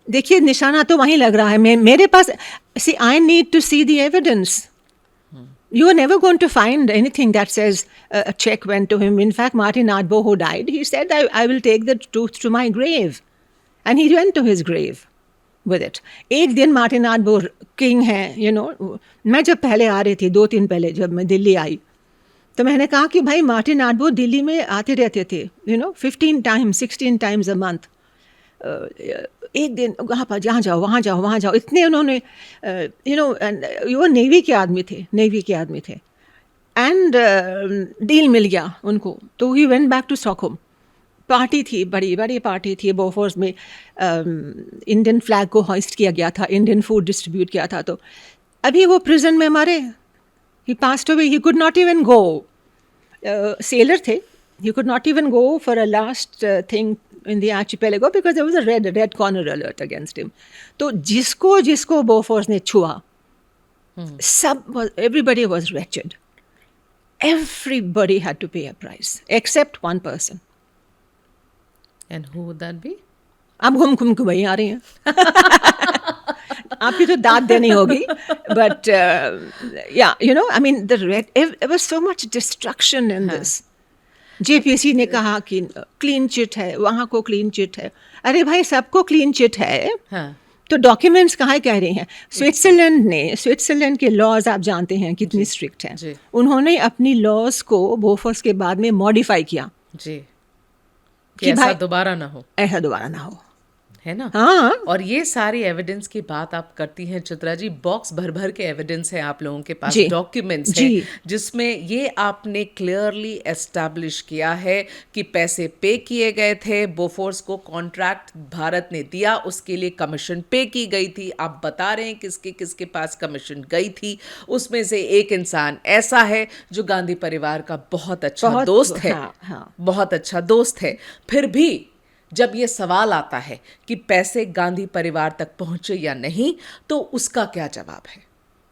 S1: देखिए, निशाना तो वहीं लग रहा है। मेरे पास, see I need to see the evidence. You are never going to find anything that says a check went to him. In fact, Martin Adbo, who died, he said, I will take the truth to my grave. And he went to his grave with it. एक दिन Martin आडबो king है, you know. मैं जब पहले आ रही थी, 2-3 पहले जब मैं दिल्ली आई, तो मैंने कहा कि भाई मार्टिन आडबो दिल्ली में आते रहते थे, 15 times, 16 times a month. एक दिन वहाँ पर जहाँ जाओ वहाँ जाओ वहाँ जाओ, इतने उन्होंने वो नेवी के आदमी थे एंड डील मिल गया उनको, तो he went back to Stockholm. Party थी, बड़ी बड़ी पार्टी थी बोफोर्स में, इंडियन फ्लैग को हॉइस्ट किया गया था, इंडियन फूड डिस्ट्रीब्यूट किया था. तो अभी वो प्रिजन में मरे, he passed away, he could not even go. सेलर थे, he could not even go for a last thing in the archipelago because there was a red corner alert against him. तो जिसको बोफोर्स ने छुआ, everybody was wretched. Everybody had to pay a price except one person.
S2: and who would that be?
S1: आप घूम घूम के वहीं आ रही हैं. आपकी तो दाद देनी होगी, but I mean it was so much destruction in this. JPC ने कहा कि क्लीन चिट है, वहाँ को क्लीन चिट है. अरे भाई, सबको क्लीन चिट है.
S2: हाँ.
S1: तो डॉक्यूमेंट्स कहाँ कह रहे हैं? स्विट्जरलैंड के लॉज आप जानते हैं कितनी स्ट्रिक्ट हैं. उन्होंने अपनी लॉज को बोफोर्स के बाद में मॉडिफाई किया
S2: जी, कि ऐसा दोबारा ना हो, है ना?
S1: हाँ.
S2: और ये सारी एविडेंस की बात आप करती हैं चित्रा जी, बॉक्स भर भर के एविडेंस है आप लोगों के पास, डॉक्यूमेंट्स हैं जिसमें ये आपने क्लियरली एस्टैब्लिश किया है कि पैसे पे किए गए थे, बोफोर्स को कॉन्ट्रैक्ट भारत ने दिया, उसके लिए कमीशन पे की गई थी. आप बता रहे हैं किसके किसके पास कमीशन गई थी. उसमें से एक इंसान ऐसा है जो गांधी परिवार का बहुत अच्छा दोस्त है.
S1: हाँ.
S2: बहुत अच्छा दोस्त है. फिर भी जब ये सवाल आता है कि पैसे गांधी परिवार तक पहुंचे या नहीं, तो उसका क्या जवाब है?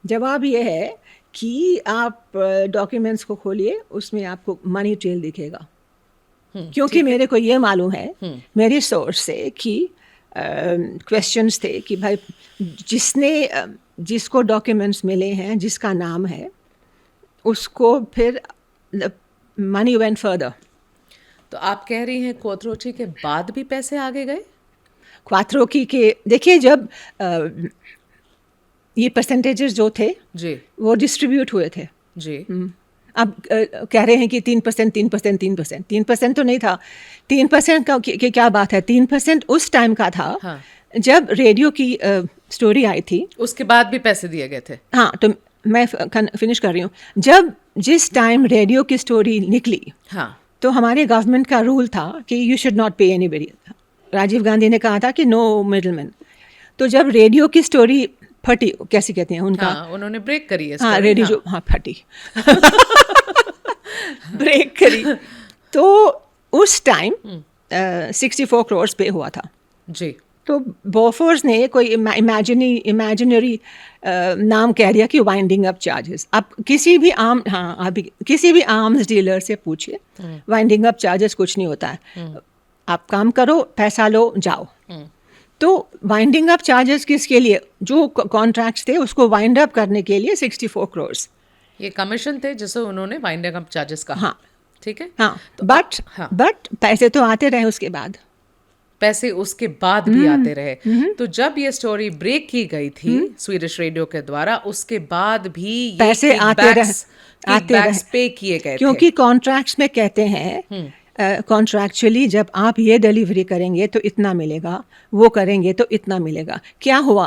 S1: जवाब ये है कि आप डॉक्यूमेंट्स को खोलिए, उसमें आपको मनी ट्रेल दिखेगा. क्योंकि मेरे को ये मालूम है मेरी सोर्स से कि क्वेश्चंस थे कि भाई जिसको डॉक्यूमेंट्स मिले हैं, जिसका नाम है, उसको फिर मनी वेंट फर्दर.
S2: तो आप कह रही हैं कोथरुची के बाद भी पैसे आगे गए?
S1: क्वाथरोकी के देखिए, जब ये परसेंटेजेस जो थे
S2: जी,
S1: वो डिस्ट्रीब्यूट हुए थे
S2: जी.
S1: अब कह रहे हैं कि 3% तो नहीं था. 3% का की क्या बात है? 3% उस टाइम का था.
S2: हाँ.
S1: जब रेडियो की स्टोरी आई थी,
S2: उसके बाद भी पैसे दिए गए थे.
S1: हाँ, तो मैं फिनिश कर रही हूँ. जिस टाइम रेडियो की स्टोरी निकली,
S2: हाँ,
S1: तो हमारे गवर्नमेंट का रूल था कि यू शुड नॉट पे एनीबडी. राजीव गांधी ने कहा था कि नो मिडलमैन. तो जब रेडियो की स्टोरी फटी, कैसे कहते हैं उनका,
S2: हाँ, उन्होंने ब्रेक करी है.
S1: हाँ, रेडियो जो फटी ब्रेक करी, तो उस टाइम 64 करोड़ पे हुआ था
S2: जी.
S1: तो बोफोर्स ने कोई इमेजिनरी नाम कह दिया कि वाइंडिंग अप चार्जेस. आप किसी भी किसी भी आर्म्स डीलर से पूछिए, वाइंडिंग अप चार्जेस कुछ नहीं होता है. आप काम करो, पैसा लो, जाओ. तो वाइंडिंग अप चार्जेस किसके लिए? जो कॉन्ट्रैक्ट्स थे उसको वाइंड अप करने के लिए 64 करोड़.
S2: ये कमीशन थे जिसे उन्होंने वाइंडिंग अप चार्जेस कहा.
S1: हाँ.
S2: ठीक है.
S1: हाँ,
S2: तो
S1: बट पैसे तो आते रहे उसके बाद.
S2: पैसे उसके बाद भी आते रहे. तो जब ये स्टोरी ब्रेक की गई थी स्वीडिश रेडियो के द्वारा, उसके बाद भी ये
S1: पैसे आते रहे
S2: पे किए गए
S1: क्योंकि कॉन्ट्रैक्ट्स में कहते हैं कॉन्ट्रैक्चुअली जब आप ये डिलीवरी करेंगे तो इतना मिलेगा, वो करेंगे तो इतना मिलेगा. क्या हुआ?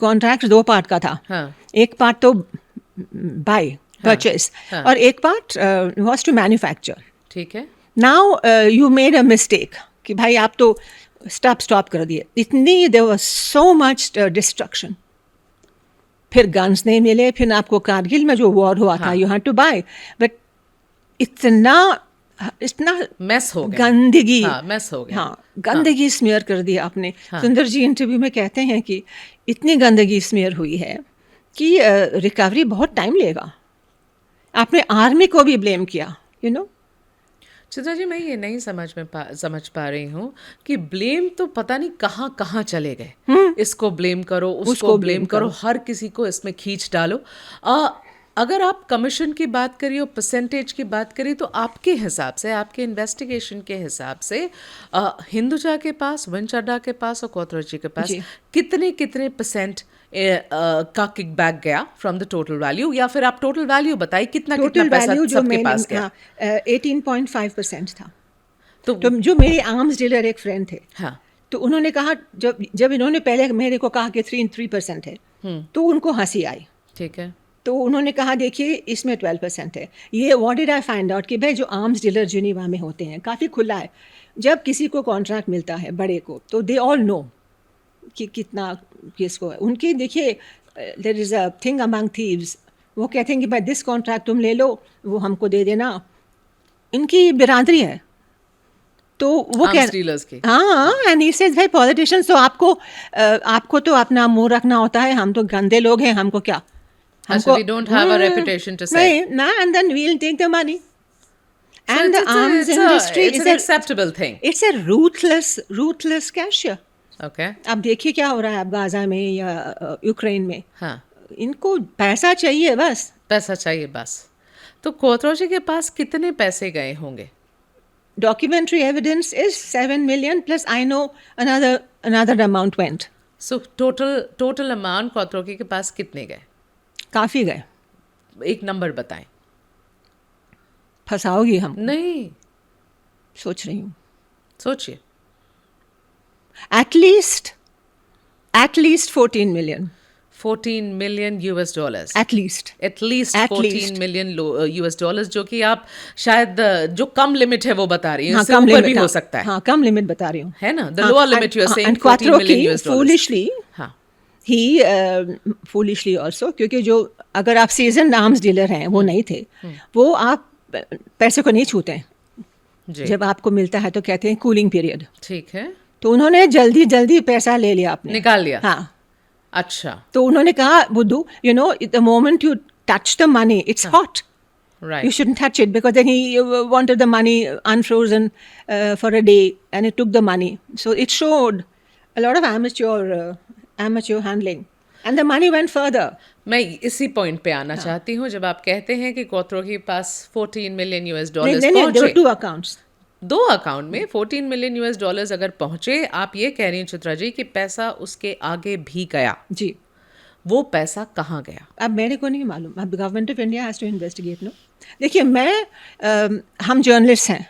S1: कॉन्ट्रैक्ट 2 पार्ट का था. एक पार्ट तो बाय परचेस और एक पार्ट वाज टू मैन्युफैक्चर.
S2: ठीक है.
S1: Now you made a mistake कि भाई आप तो स्टॉप कर दिए. इतनी there was so much destruction. फिर गन्स नहीं मिले. फिर आपको कारगिल में जो वॉर हुआ था, you had to buy. But इतना
S2: मेस हो गया,
S1: गंदगी.
S2: मेस हो गया.
S1: हाँ, गंदगी स्मेयर कर दिया आपने. सुंदर जी इंटरव्यू में कहते हैं कि इतनी गंदगी स्मेयर हुई है कि रिकवरी बहुत टाइम लेगा. आपने आर्मी को भी ब्लेम किया, यू नो.
S2: चित्रा जी, मैं ये नहीं समझ पा रही हूँ कि ब्लेम तो पता नहीं कहाँ कहाँ चले गए. इसको ब्लेम करो, उसको ब्लेम करो, हर किसी को इसमें खींच डालो. अगर आप कमीशन की बात करिए और परसेंटेज की बात करिए तो आपके हिसाब से, आपके इन्वेस्टिगेशन के हिसाब से हिंदुजा के पास, वंचड्डा के पास और कोथरुड के पास कितने परसेंट का किकबैक गया फ्रॉम द टोटल वैल्यू? या फिर आप टोटल वैल्यू बताइए, कितना पैसा सबके पास गया?
S1: 18.5% था. तो जो मेरे आर्म्स डीलर एक फ्रेंड थे, तो उन्होंने कहा, जब इन्होंने पहले मेरे को कहा कि 3% है, तो उनको हंसी आई.
S2: ठीक है.
S1: तो उन्होंने कहा देखिए इसमें 12% है. ये what did I find out कि भाई जो आर्म्स डीलर जिनीवा में होते हैं काफ़ी खुला है. जब किसी को कॉन्ट्रैक्ट मिलता है बड़े को, तो दे ऑल नो कि कितना किसको है. उनकी देखिए, there is a thing among thieves. वो कहते हैं कि भाई दिस कॉन्ट्रैक्ट तुम ले लो, वो हमको दे देना. इनकी बिरादरी है. तो वो कह हाँ, एंड ही सेज भाई पॉलिटिशियंस तो आपको तो अपना मुंह रखना होता है. हम तो गंदे लोग हैं, हमको क्या.
S2: So we don't have a reputation to say.
S1: And then we'll take the money.
S2: So
S1: and the arms industry
S2: is an acceptable thing.
S1: It's a ruthless cashier.
S2: Okay.
S1: अब देखिए क्या हो रहा है अब गाजा में या यूक्रेन में.
S2: हाँ.
S1: इनको पैसा चाहिए बस.
S2: पैसा चाहिए बस. तो कोथरुड के पास कितने पैसे गए होंगे?
S1: Documentary evidence is 7 million plus I know another amount went.
S2: So total amount Kothrud के पास कितने गए?
S1: काफ़ी गए.
S2: एक नंबर बताएं.
S1: फंसाओगी हम?
S2: नहीं,
S1: सोच रही हूँ.
S2: सोचिए.
S1: At least 14 million.
S2: 14 million US dollars.
S1: At least
S2: 14 million US dollars, जो कि आप शायद जो कम लिमिट है वो बता रही हैं. इससे ऊपर भी हो सकता है.
S1: हाँ, कम लिमिट बता रही हूँ.
S2: है ना? The lower limit you are saying 14 million US dollars.
S1: Foolishly. हाँ. ही फूलिशली ऑल्सो, क्योंकि जो अगर आप सीजन आर्म्स डीलर हैं वो नहीं थे, वो आप पैसे को नहीं छूते हैं. जब आपको मिलता है तो कहते हैं कूलिंग पीरियड.
S2: ठीक है.
S1: तो उन्होंने जल्दी पैसा ले लिया, आपने
S2: निकाल लिया.
S1: हाँ.
S2: अच्छा.
S1: तो उन्होंने कहा बुद्धू, you know the moment you touch the money it's hot.
S2: Right.
S1: You shouldn't touch it because then he wanted the money unfrozen for a day and it took the money. So it showed a lot of amateur handling. And the money went further.
S2: मैं इसी point पे आना चाहती हूँ. जब आप कहते हैं कि कोथरुड के पास 14 मिलियन US डॉलर्स पहुंचे,
S1: 2 अकाउंट्स,
S2: 2 अकाउंट में 14 मिलियन US डॉलर्स अगर पहुंचे, आप ये कह रही हैं चित्रा जी कि पैसा उसके आगे भी गया.
S1: जी.
S2: वो पैसा कहाँ गया?
S1: अब मेरे को नहीं मालूम. अब government of India has to investigate. No, देखिए हम जर्नलिस्ट हैं.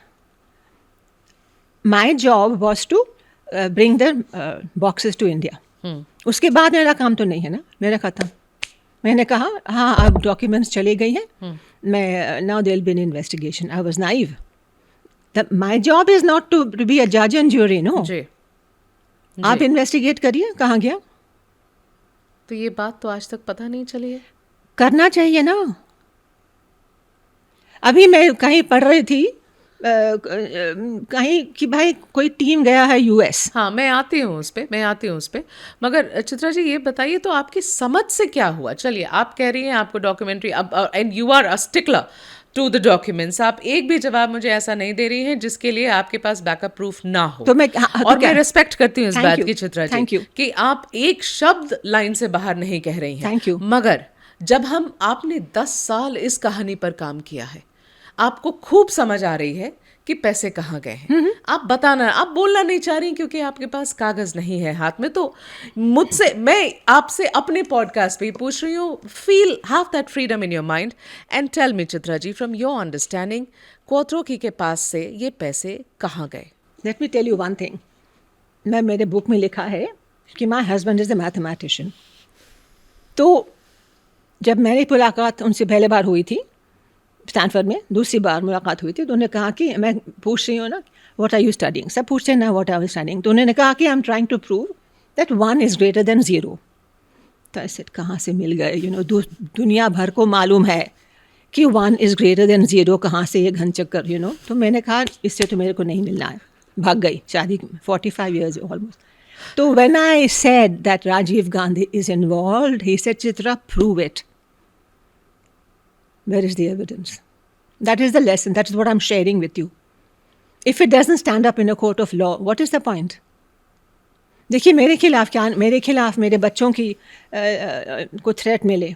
S1: My job was to bring the boxes to India. उसके बाद मेरा काम तो नहीं है ना, मेरा खत्म. मैंने कहा हाँ अब डॉक्यूमेंट्स चले गई हैं, मैं now there will be an investigation. I was naive. My job is not to be a जज एंड ज्यूरी. नो, आप इन्वेस्टिगेट करिए कहाँ गया.
S2: तो ये बात तो आज तक पता नहीं चली है.
S1: करना चाहिए ना. अभी मैं कहीं पढ़ रही थी कहीं कि भाई कोई टीम गया है यूएस।
S2: हाँ, मैं आती हूँ उस पे। मगर चित्रा जी ये बताइए, तो आपकी समझ से क्या हुआ? चलिए, आप कह रही हैं आपको डॉक्यूमेंट्री, अब and you are a stickler to the documents, आप एक भी जवाब मुझे ऐसा नहीं दे रही हैं जिसके लिए आपके पास बैकअप प्रूफ ना हो।
S1: तो मैं हाँ,
S2: और
S1: तो
S2: मैं रिस्पेक्ट करती हूँ इस
S1: Thank
S2: बात
S1: you.
S2: की चित्रा जी,
S1: Thank you.
S2: कि आप एक शब्द लाइन से बाहर नहीं कह रही हैं।
S1: Thank you.
S2: मगर जब आपने 10 साल इस कहानी पर काम किया है, आपको खूब समझ आ रही है कि पैसे कहाँ गए हैं। आप बोलना नहीं चाह रही क्योंकि आपके पास कागज नहीं है हाथ में। तो मैं आपसे अपने पॉडकास्ट पे ही पूछ रही हूँ, feel have that freedom in your mind and tell me Chitra ji, from your understanding, Quattrocchi के पास से ये पैसे कहाँ गए?
S1: Let me tell you one thing. मैं मेरे बुक में लिखा है कि my husband is a mathematician. तो जब मेरी मुलाकात उनसे पहले बार हुई थी स्टैनफोर्ड में, दूसरी बार मुलाकात हुई थी, तो उन्होंने कहा कि मैं पूछ रही हूँ ना व्हाट आर यू स्टडिंग, सब पूछते हैं ना व्हाट आर यू स्टडिंग, तो उन्होंने कहा कि I am trying to prove that 1 is greater than 0। तो ऐसे कहाँ से मिल गए, दुनिया भर को मालूम है कि 1 इज़ ग्रेटर देन 0, कहाँ से ये घन चक्कर। तो मैंने कहा इससे तो मेरे को नहीं मिलना है, भाग गई। शादी 45 ईयर्स ऑलमोस्ट। तो when I said that Rajiv Gandhi is involved, he said Chitra prove it. Where is the evidence? That is the lesson. That is what I'm sharing with you. If it doesn't stand up in a court of law, what is the point? देखिए, मेरे खिलाफ मेरे बच्चों की को threat मिले,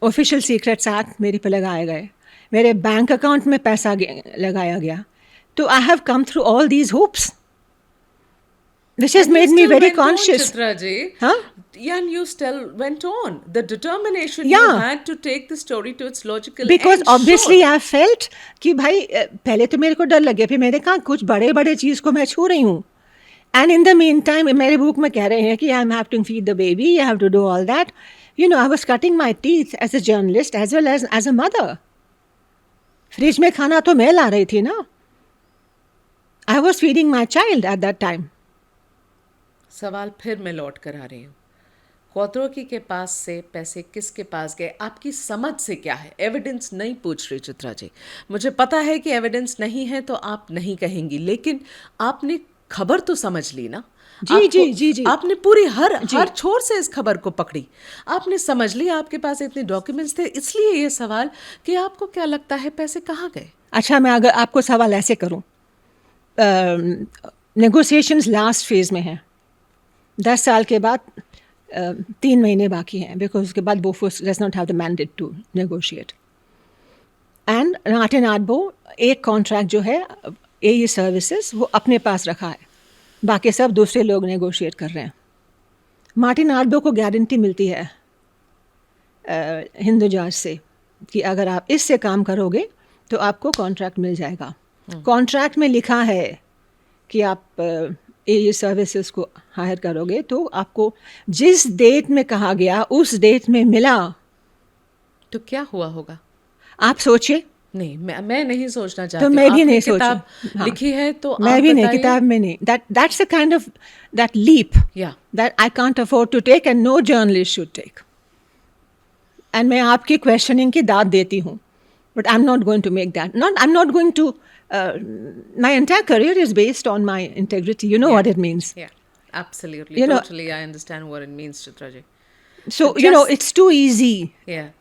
S1: official secrets act मेरे पे लगाए गए, मेरे बैंक अकाउंट में पैसा लगाया गया। तो I have come through all these hopes which has made me very conscious.
S2: Chitra ji.
S1: Huh?
S2: And you still went on. The determination
S1: Yeah.
S2: you had to take the story to its logical
S1: Because
S2: end.
S1: obviously I felt कि भाई पहले तो मेरे को डर लगे, फिर मैंने कहा कुछ बड़े बड़े चीज़ को मैं छू रही हूँ। And in the meantime, मेरे बुक में कह रहे हैं कि I am have to feed the baby, I have to do all that. I was cutting my teeth as a journalist as well as a mother. Fridge में खाना तो मैं ला रही थी ना। I was feeding my child at that time.
S2: सवाल फिर मैं लौट कर आ रही हूँ, क्वात्रोकी के पास से पैसे किसके पास गए? आपकी समझ से क्या है? एविडेंस नहीं पूछ रही चित्रा जी, मुझे पता है कि एविडेंस नहीं है तो आप नहीं कहेंगी, लेकिन आपने खबर तो समझ ली ना।
S1: जी।
S2: आपने पूरी हर छोर से इस खबर को पकड़ी, आपने समझ लिया, आपके पास इतने डॉक्यूमेंट्स थे। इसलिए ये सवाल कि आपको क्या लगता है पैसे कहाँ गए?
S1: अच्छा, मैं अगर आपको सवाल ऐसे करूँ, नेगोशिएशंस लास्ट फेज में हैं, 10 साल के बाद 3 महीने बाकी हैं, बिकॉज उसके बाद Bofors does not have the mandate to negotiate. And Martin Ardbo एक कॉन्ट्रैक्ट जो है एई सर्विसेज वो अपने पास रखा है, बाकी सब दूसरे लोग नेगोशिएट कर रहे हैं। मार्टिन आर्डबो को गारंटी मिलती है हिंदुजाज से कि अगर आप इससे काम करोगे तो आपको कॉन्ट्रैक्ट मिल जाएगा। कॉन्ट्रैक्ट में लिखा है कि आप ये सर्विसेज को हायर करोगे तो आपको जिस डेट में कहा गया उस डेट में मिला।
S2: तो क्या हुआ होगा
S1: आप सोचिए।
S2: नहीं, मैं नहीं सोचना चाहती।
S1: तो मैं भी नहीं सोचूं।
S2: किताब लिखी है तो
S1: मैं भी नहीं, किताब में नहीं। That's the kind of that leap that I can't afford to take and no journalist should take. And मैं आपकी questioning की दाद देती हूँ, but I'm not going to make that. I'm not going to. My entire career is based on my integrity. You know what it means.
S2: Yeah, absolutely. Totally, I understand what it means, Chitra ji.
S1: So, it's too easy.
S2: Yeah,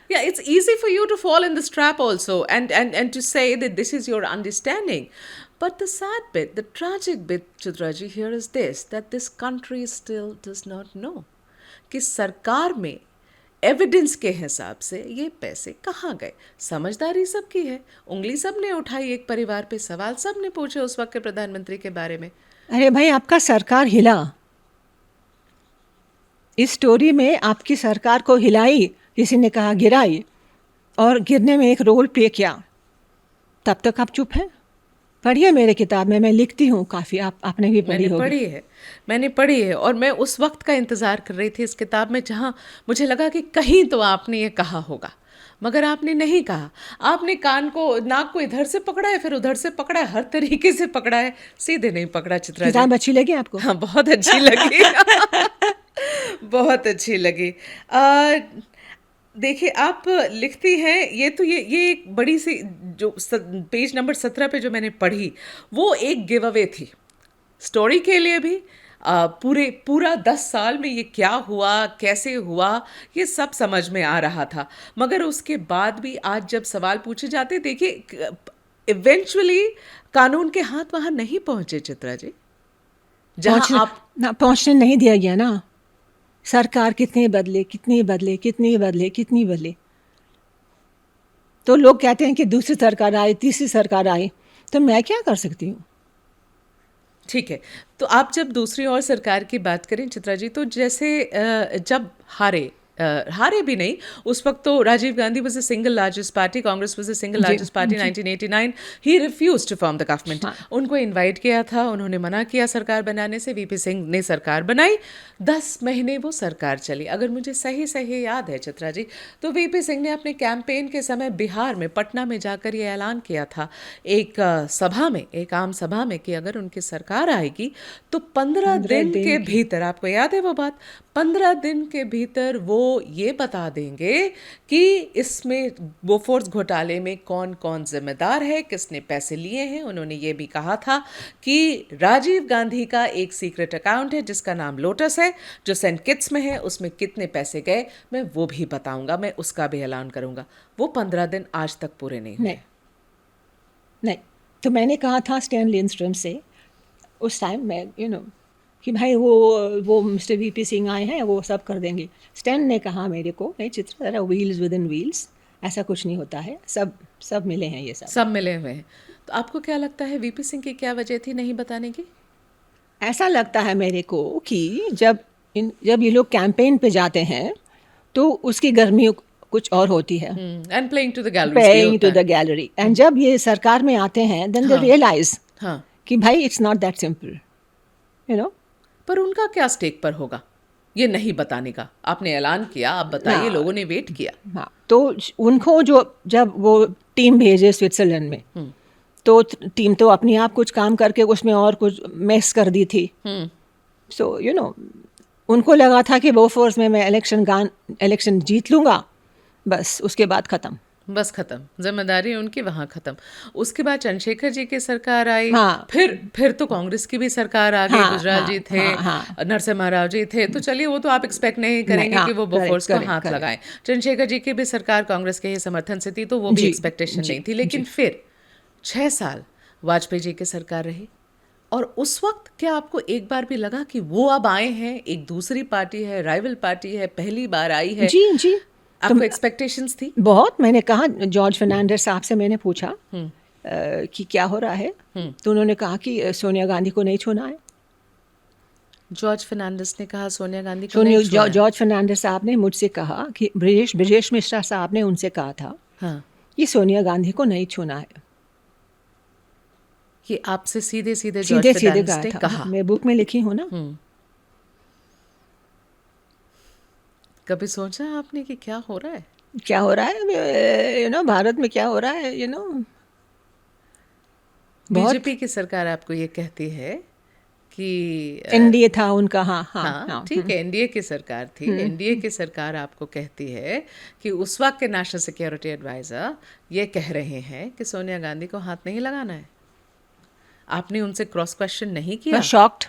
S2: it's easy for you to fall in this trap also and to say that this is your understanding. But the sad bit, the tragic bit, Chitra ji, here is this, that this country still does not know कि सरकार में evidence के हिसाब से ये पैसे कहाँ गए। समझदारी सबकी है, उंगली सब ने उठाई एक परिवार पे, सवाल सब ने पूछे उस वक्त के प्रधानमंत्री के बारे में।
S1: अरे भाई, आपका सरकार हिला, इस स्टोरी में आपकी सरकार को हिलाई, किसी ने कहा गिराई, और गिरने में एक रोल प्ले किया, तब तक आप चुप हैं। पढ़िए मेरे किताब में, मैं लिखती हूँ काफ़ी, आपने भी पढ़ी होगी।
S2: मैंने पढ़ी है और मैं उस वक्त का इंतज़ार कर रही थी इस किताब में जहाँ मुझे लगा कि कहीं तो आपने ये कहा होगा, मगर आपने नहीं कहा। आपने नाक को इधर से पकड़ा है, फिर उधर से पकड़ा है, हर तरीके से पकड़ा है, सीधे नहीं पकड़ा। चित्रा
S1: किताब अच्छी लगी आपको?
S2: हाँ, बहुत अच्छी लगी। बहुत अच्छी लगी। देखिए, आप लिखती हैं, ये एक बड़ी सी जो पेज नंबर 17 पे जो मैंने पढ़ी, वो एक गिव अवे थी स्टोरी के लिए भी। पूरा 10 साल में ये क्या हुआ, कैसे हुआ, ये सब समझ में आ रहा था। मगर उसके बाद भी आज जब सवाल पूछे जाते, देखिए इवेंचुअली कानून के हाथ वहां नहीं पहुंचे चित्रा जी, जहां आप
S1: पहुंचने नहीं दिया गया ना। सरकार कितनी बदले। तो लोग कहते हैं कि दूसरी सरकार आई, तीसरी सरकार आई, तो मैं क्या कर सकती हूँ?
S2: ठीक है, तो आप जब दूसरी और सरकार की बात करें चित्रा जी, तो जैसे जब हारे भी नहीं, उस वक्त तो Rajiv Gandhi was the single largest party, Congress was the single largest party 1989। He refused to form the government. उनको इनवाइट किया था, उन्होंने मना किया सरकार बनाने से, वीपी सिंह ने सरकार बनाई, 10 महीने वो सरकार चली। अगर मुझे सही सही याद है चित्रा जी, तो वीपी सिंह ने अपने कैंपेन के समय बिहार में पटना में जाकर ये ऐलान किया था एक सभा में, एक आम सभा में, कि अगर उनकी सरकार आएगी तो 15 दिन के भीतर, आपको याद है वो बात, 15 दिन के भीतर वो ये बता देंगे कि इसमें बोफोर्स घोटाले में कौन कौन जिम्मेदार है, किसने पैसे लिए हैं। उन्होंने ये भी कहा था कि राजीव गांधी का एक सीक्रेट अकाउंट है जिसका नाम लोटस है, जो सेंट किट्स में है, उसमें कितने पैसे गए मैं वो भी बताऊंगा, मैं उसका भी ऐलान करूंगा। वो 15 दिन आज तक पूरे नहीं हुए।
S1: नहीं, तो मैंने कहा था स्टैन लिंडस्ट्रॉम से उस टाइम, मैं कि भाई वो मिस्टर वीपी सिंह आए हैं, वो सब कर देंगे। स्टैन ने कहा मेरे को, नहीं चित्र, व्हील्स विद इन व्हील्स, ऐसा कुछ नहीं होता है, सब मिले हैं, ये सब
S2: मिले हुए हैं। तो आपको क्या लगता है वीपी सिंह की क्या वजह थी नहीं बताने की?
S1: ऐसा लगता है मेरे को कि जब ये लोग कैंपेन पे जाते हैं तो उसकी गर्मी कुछ और होती है,
S2: and playing to the
S1: gallery, and जब ये सरकार में आते हैं देन दे रियलाइज कि भाई इट्स नॉट दैट सिंपल,
S2: पर उनका क्या स्टेक पर होगा ये नहीं बताने का? आपने ऐलान किया, आप बताइए, लोगों ने वेट किया।
S1: हाँ, तो उनको जब वो टीम भेजे स्विट्जरलैंड में, तो टीम तो अपने आप कुछ काम करके उसमें और कुछ मेस कर दी थी। सो उनको लगा था कि बोफोर्स में मैं इलेक्शन जीत लूँगा, बस उसके बाद ख़त्म,
S2: जिम्मेदारी उनकी वहाँ खत्म। उसके बाद चंद्रशेखर जी की सरकार आई।
S1: हाँ,
S2: फिर तो कांग्रेस की भी सरकार आ गई।
S1: हाँ,
S2: गुजराल जी थे, नरसिम्हा राव जी थे, तो चलिए वो तो आप एक्सपेक्ट नहीं करेंगे कि वो बोफोर्स को हाथ लगाएं। चंद्रशेखर जी की भी सरकार कांग्रेस के ही समर्थन से थी, तो वो भी एक्सपेक्टेशन नहीं थी। लेकिन फिर 6 साल वाजपेयी जी की सरकार रही, और उस वक्त क्या आपको एक बार भी लगा कि वो अब आए हैं, एक दूसरी पार्टी है, राइवल पार्टी है, पहली बार आई है?
S1: जी
S2: आपको एक्सपेक्टेशंस थी?
S1: बहुत। मैंने कहा, जॉर्ज फर्नांडिस साहब से मैंने पूछा कि क्या हो रहा है, तो उन्होंने कहा कि सोनिया गांधी को नहीं छूना है।
S2: जॉर्ज फर्नांडिस ने कहा सोनिया गांधी को नहीं छूना है।
S1: जॉर्ज फर्नांडिस साहब ने मुझसे कहा कि ब्रजेश मिश्रा साहब ने उनसे कहा था कि सोनिया गांधी को नहीं छूना है।
S2: ये आपसे सीधे जॉर्ज फर्नांडिस ने कहा?
S1: मैं बुक में लिखी हूँ ना।
S2: कभी सोचा आपने कि क्या हो रहा है?
S1: भारत में क्या हो रहा है?
S2: बीजेपी की सरकार आपको ये कहती है कि
S1: एनडीए था उनका। हाँ,
S2: ठीक है, एनडीए की सरकार थी। एनडीए की सरकार आपको कहती है कि उस वक्त के नेशनल सिक्योरिटी एडवाइजर ये कह रहे हैं कि सोनिया गांधी को हाथ नहीं लगाना है। आपने उनसे क्रॉस क्वेश्चन नहीं किया?
S1: शॉक्ड।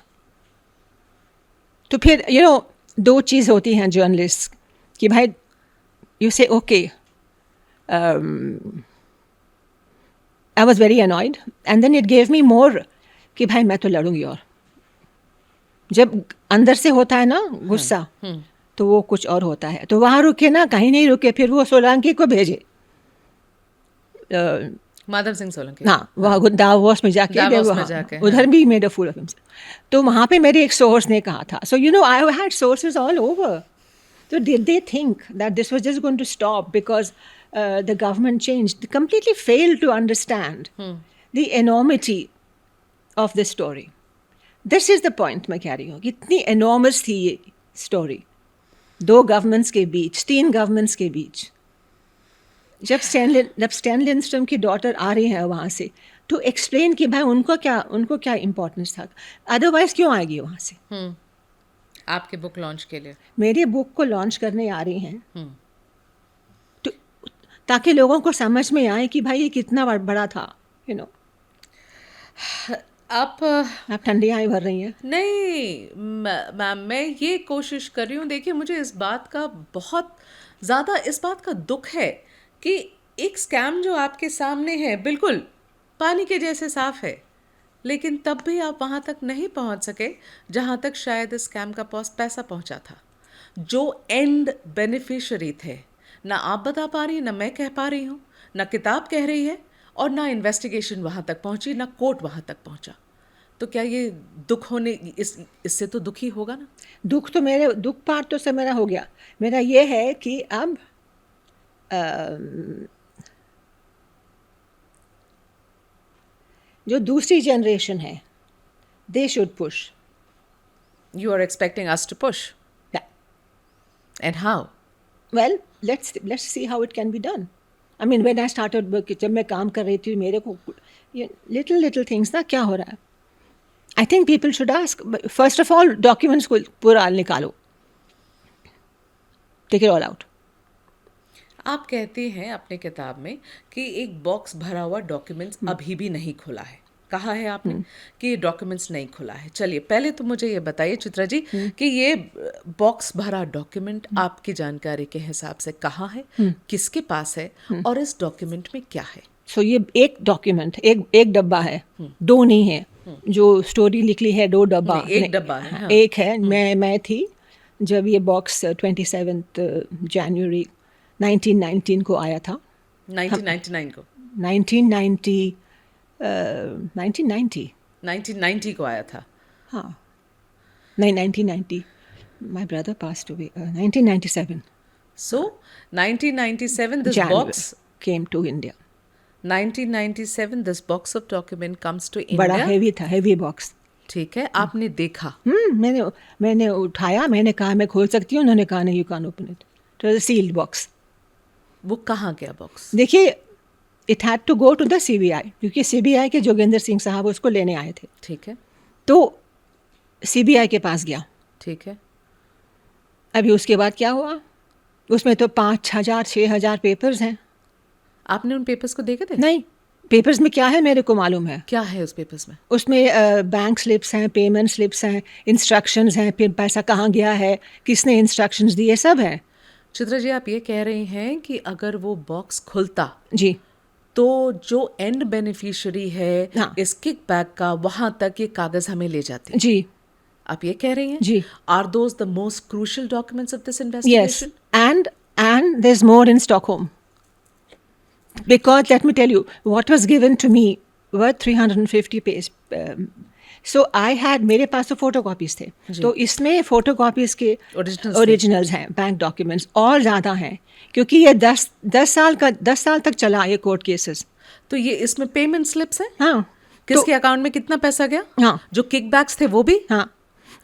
S1: तो फिर दो चीज़ होती हैं जर्नलिस्ट कि भाई you say okay, I was very annoyed, and then it gave me more कि भाई मैं तो लड़ूंगी। और जब अंदर से होता है ना गुस्सा, तो वो कुछ और होता है। तो वहाँ रुके ना, कहीं नहीं रुके, फिर वो सोलंकी को भेजे,
S2: माधव सिंह सोलंकी।
S1: हाँ, वहाँ दावोस में जाके उधर भी made a fool of himself. तो वहाँ पे मेरे एक सोर्स ने कहा था। So I had sources all over. So did they think that this was just going to stop because the government changed? They completely failed to understand the enormity of this story. This is the point मैं कह रही हूँ कि इतनी enormous थी ये story, 2 governments के बीच, 3 governments के बीच। जब स्टैन लिंडस्ट्रॉम की डॉटर आ रही है वहाँ से, तो एक्सप्लेन कि भाई उनको क्या इम्पोर्टेंस था, अदरवाइज क्यों आएगी वहाँ से।
S2: आपके बुक लॉन्च के लिए?
S1: मेरे बुक को लॉन्च करने आ रही हैं ताकि लोगों को समझ में आए कि भाई ये कितना बड़ा था, you know.
S2: आप
S1: ठंडी आंखें भर रही हैं.
S2: नहीं मैम, मैं ये कोशिश कर रही हूँ. देखिए, मुझे इस बात का बहुत ज़्यादा इस बात का दुख है कि एक स्कैम जो आपके सामने है बिल्कुल पानी के जैसे साफ है, लेकिन तब भी आप वहाँ तक नहीं पहुँच सके जहाँ तक शायद इस स्कैम का पैसा पहुँचा था. जो एंड बेनिफिशियरी थे, ना आप बता पा रही, ना मैं कह पा रही हूँ, ना किताब कह रही है, और ना इन्वेस्टिगेशन वहाँ तक पहुँची, ना कोर्ट वहाँ तक पहुँचा. तो क्या ये दुख होने इससे तो दुखी होगा ना?
S1: दुख पार्ट तो सब मेरा हो गया. मेरा ये है कि अब जो दूसरी जनरेशन है, they should push.
S2: You are expecting us to push?
S1: Yeah.
S2: And how?
S1: Well, let's see how it can be done. I mean, when I started work, जब मैं काम कर रही थी, मेरे को little things ना क्या हो रहा है. I think people should ask. First of all, documents को पूरा निकालो. Take it all out.
S2: आप कहती हैं अपने किताब में कि एक बॉक्स भरा हुआ डॉक्यूमेंट्स अभी भी नहीं खुला है. कहा है आपने कि ये डॉक्यूमेंट्स नहीं खुला है. चलिए, पहले तो मुझे ये बताइए चित्रा जी कि ये बॉक्स भरा डॉक्यूमेंट आपकी जानकारी के हिसाब से कहाँ है, किसके पास है, और इस डॉक्यूमेंट में क्या है?
S1: सो ये एक डॉक्यूमेंट, एक डब्बा है, दो नहीं है. जो स्टोरी निकली है 2 डब्बा.
S2: एक डब्बा है. हाँ.
S1: एक है. मैं थी जब ये बॉक्स 27 जनवरी 1919 को आया था.
S2: 1999 को.
S1: 1990
S2: को आया था.
S1: हाँ, नहीं 1990. My brother passed away. 1997.
S2: So 1997 this
S1: January
S2: box
S1: came to India.
S2: 1997 this box of document comes to India.
S1: बड़ा हेवी था, हेवी बॉक्स.
S2: ठीक है, आपने देखा?
S1: मैंने उठाया, मैंने कहा मैं खोल सकती हूँ. उन्होंने कहा नहीं, you can open it. It was a sealed box.
S2: वो कहाँ गया बॉक्स?
S1: देखिए, it had to go to the CBI, क्योंकि सीबीआई के जोगेंद्र सिंह साहब उसको लेने आए थे.
S2: ठीक है.
S1: तो सीबीआई के पास गया.
S2: ठीक है.
S1: अभी उसके बाद क्या हुआ? उसमें तो 5,000-6,000 पेपर्स हैं.
S2: आपने उन पेपर्स को देखे थे?
S1: नहीं. पेपर्स में क्या है मेरे को मालूम है.
S2: क्या है उस पेपर्स में?
S1: उसमें बैंक स्लिप्स हैं, पेमेंट स्लिप्स हैं, इंस्ट्रक्शंस हैं, फिर पैसा कहाँ गया है, किसने इंस्ट्रक्शंस दिए, सब है.
S2: चित्रा जी, आप ये कह रही हैं कि अगर वो बॉक्स खुलता
S1: जी,
S2: तो जो एंड बेनिफिशियरी है
S1: हाँ.
S2: इस किकबैक का, वहां तक ये कागज हमें ले जाते.
S1: जी,
S2: आप ये कह रही हैं?
S1: जी.
S2: Are those the most crucial documents of this
S1: yes,
S2: investigation?
S1: and there's more in Stockholm. Because let me tell you, what was given to me were 350 pages. So I had, मेरे पास तो फोटोकॉपीज थे, तो इसमें photocopies के originals हैं, bank documents और ज़्यादा हैं, क्योंकि ये 10 साल तक चला ये कोर्ट केसेस.
S2: तो ये इसमें पेमेंट स्लिप्स हैं?
S1: हाँ.
S2: किसके अकाउंट में कितना पैसा गया?
S1: हाँ.
S2: जो किकबैक्स थे वो भी?
S1: हाँ.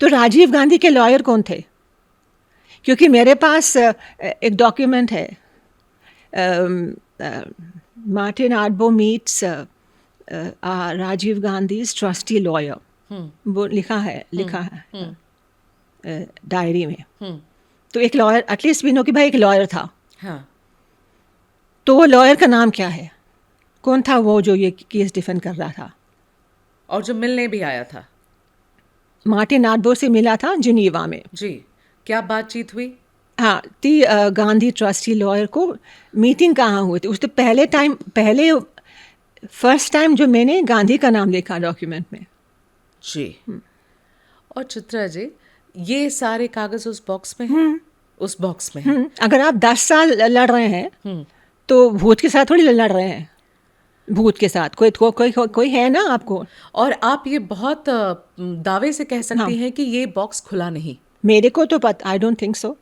S1: तो राजीव गांधी के लॉयर कौन थे? क्योंकि मेरे पास एक डॉक्यूमेंट है, Martin Ardbo meets Rajiv Gandhi trustee lawyer. वो लिखा है डायरी में. तो एक लॉयर, एटलीस्ट वी नो कि भाई एक लॉयर था.
S2: हाँ.
S1: तो वो लॉयर का नाम क्या है? कौन था वो जो ये केस डिफेंड कर रहा था
S2: और जो मिलने भी आया था?
S1: मार्टिन आर्डबो से मिला था जिनीवा में.
S2: जी. क्या बातचीत हुई?
S1: हाँ, गांधी ट्रस्टी लॉयर को मीटिंग कहाँ हुई थी? उस तो पहले फर्स्ट टाइम जो मैंने गांधी का नाम देखा डॉक्यूमेंट में.
S2: जी. और चित्रा जी, ये सारे कागज उस बॉक्स में हैं? उस बॉक्स में हैं.
S1: अगर आप 10 साल लड़ रहे हैं तो भूत के साथ थोड़ी लड़ रहे हैं. भूत के साथ कोई है ना आपको.
S2: और आप ये बहुत दावे से कह सकती हैं कि ये बॉक्स खुला नहीं.
S1: मेरे को तो पता, आई डोंट थिंक सो,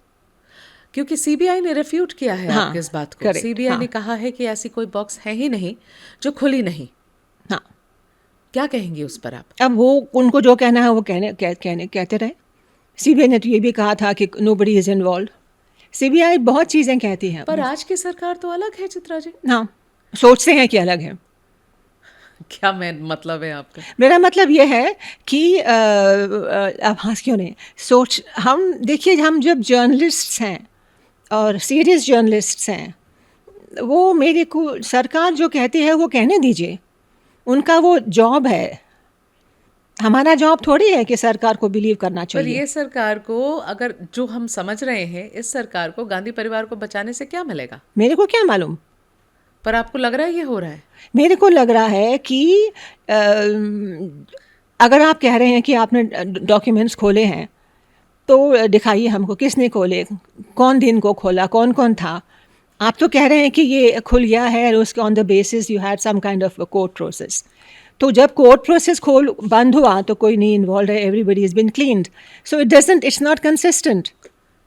S2: क्योंकि सीबीआई ने रिफ्यूट किया है
S1: हाँ,
S2: आपकी इस बात को. सीबीआई ने कहा है कि ऐसी कोई बॉक्स है ही नहीं जो खुली नहीं.
S1: हाँ.
S2: क्या कहेंगे उस पर आप?
S1: अब वो उनको जो कहना है वो कहते रहे. सीबीआई ने तो ये भी कहा था कि नोबडी इज इन्वॉल्व. सीबीआई बहुत चीजें कहती है,
S2: पर आज की सरकार तो अलग है चित्रा जी.
S1: हाँ, सोचते हैं कि अलग है.
S2: क्या मतलब है आपका?
S1: मेरा मतलब ये है कि अब हंस क्यों नहीं, हम देखिए, हम जब जर्नलिस्ट्स हैं और सीरियस जर्नलिस्ट्स हैं, वो मेरे को सरकार जो कहती है वो कहने दीजिए, उनका वो जॉब है। हमारा जॉब थोड़ी है कि सरकार को बिलीव करना
S2: पर
S1: चाहिए।
S2: ये सरकार को, अगर जो हम समझ रहे हैं, इस सरकार को गांधी परिवार को बचाने से क्या मिलेगा?
S1: मेरे को क्या मालूम,
S2: पर आपको लग रहा है ये हो रहा है?
S1: मेरे को लग रहा है कि अगर आप कह रहे हैं कि आपने डॉक्यूमेंट्स खोले हैं तो दिखाइए हमको, किसने खोले, कौन दिन को खोला, कौन कौन था। आप तो कह रहे हैं कि ये खुल गया है और उसके on the basis you had some kind of court process. तो जब कोर्ट प्रोसेस बंद हुआ तो कोई नहीं इन्वॉल्व है, everybody is been cleaned, so it's not consistent,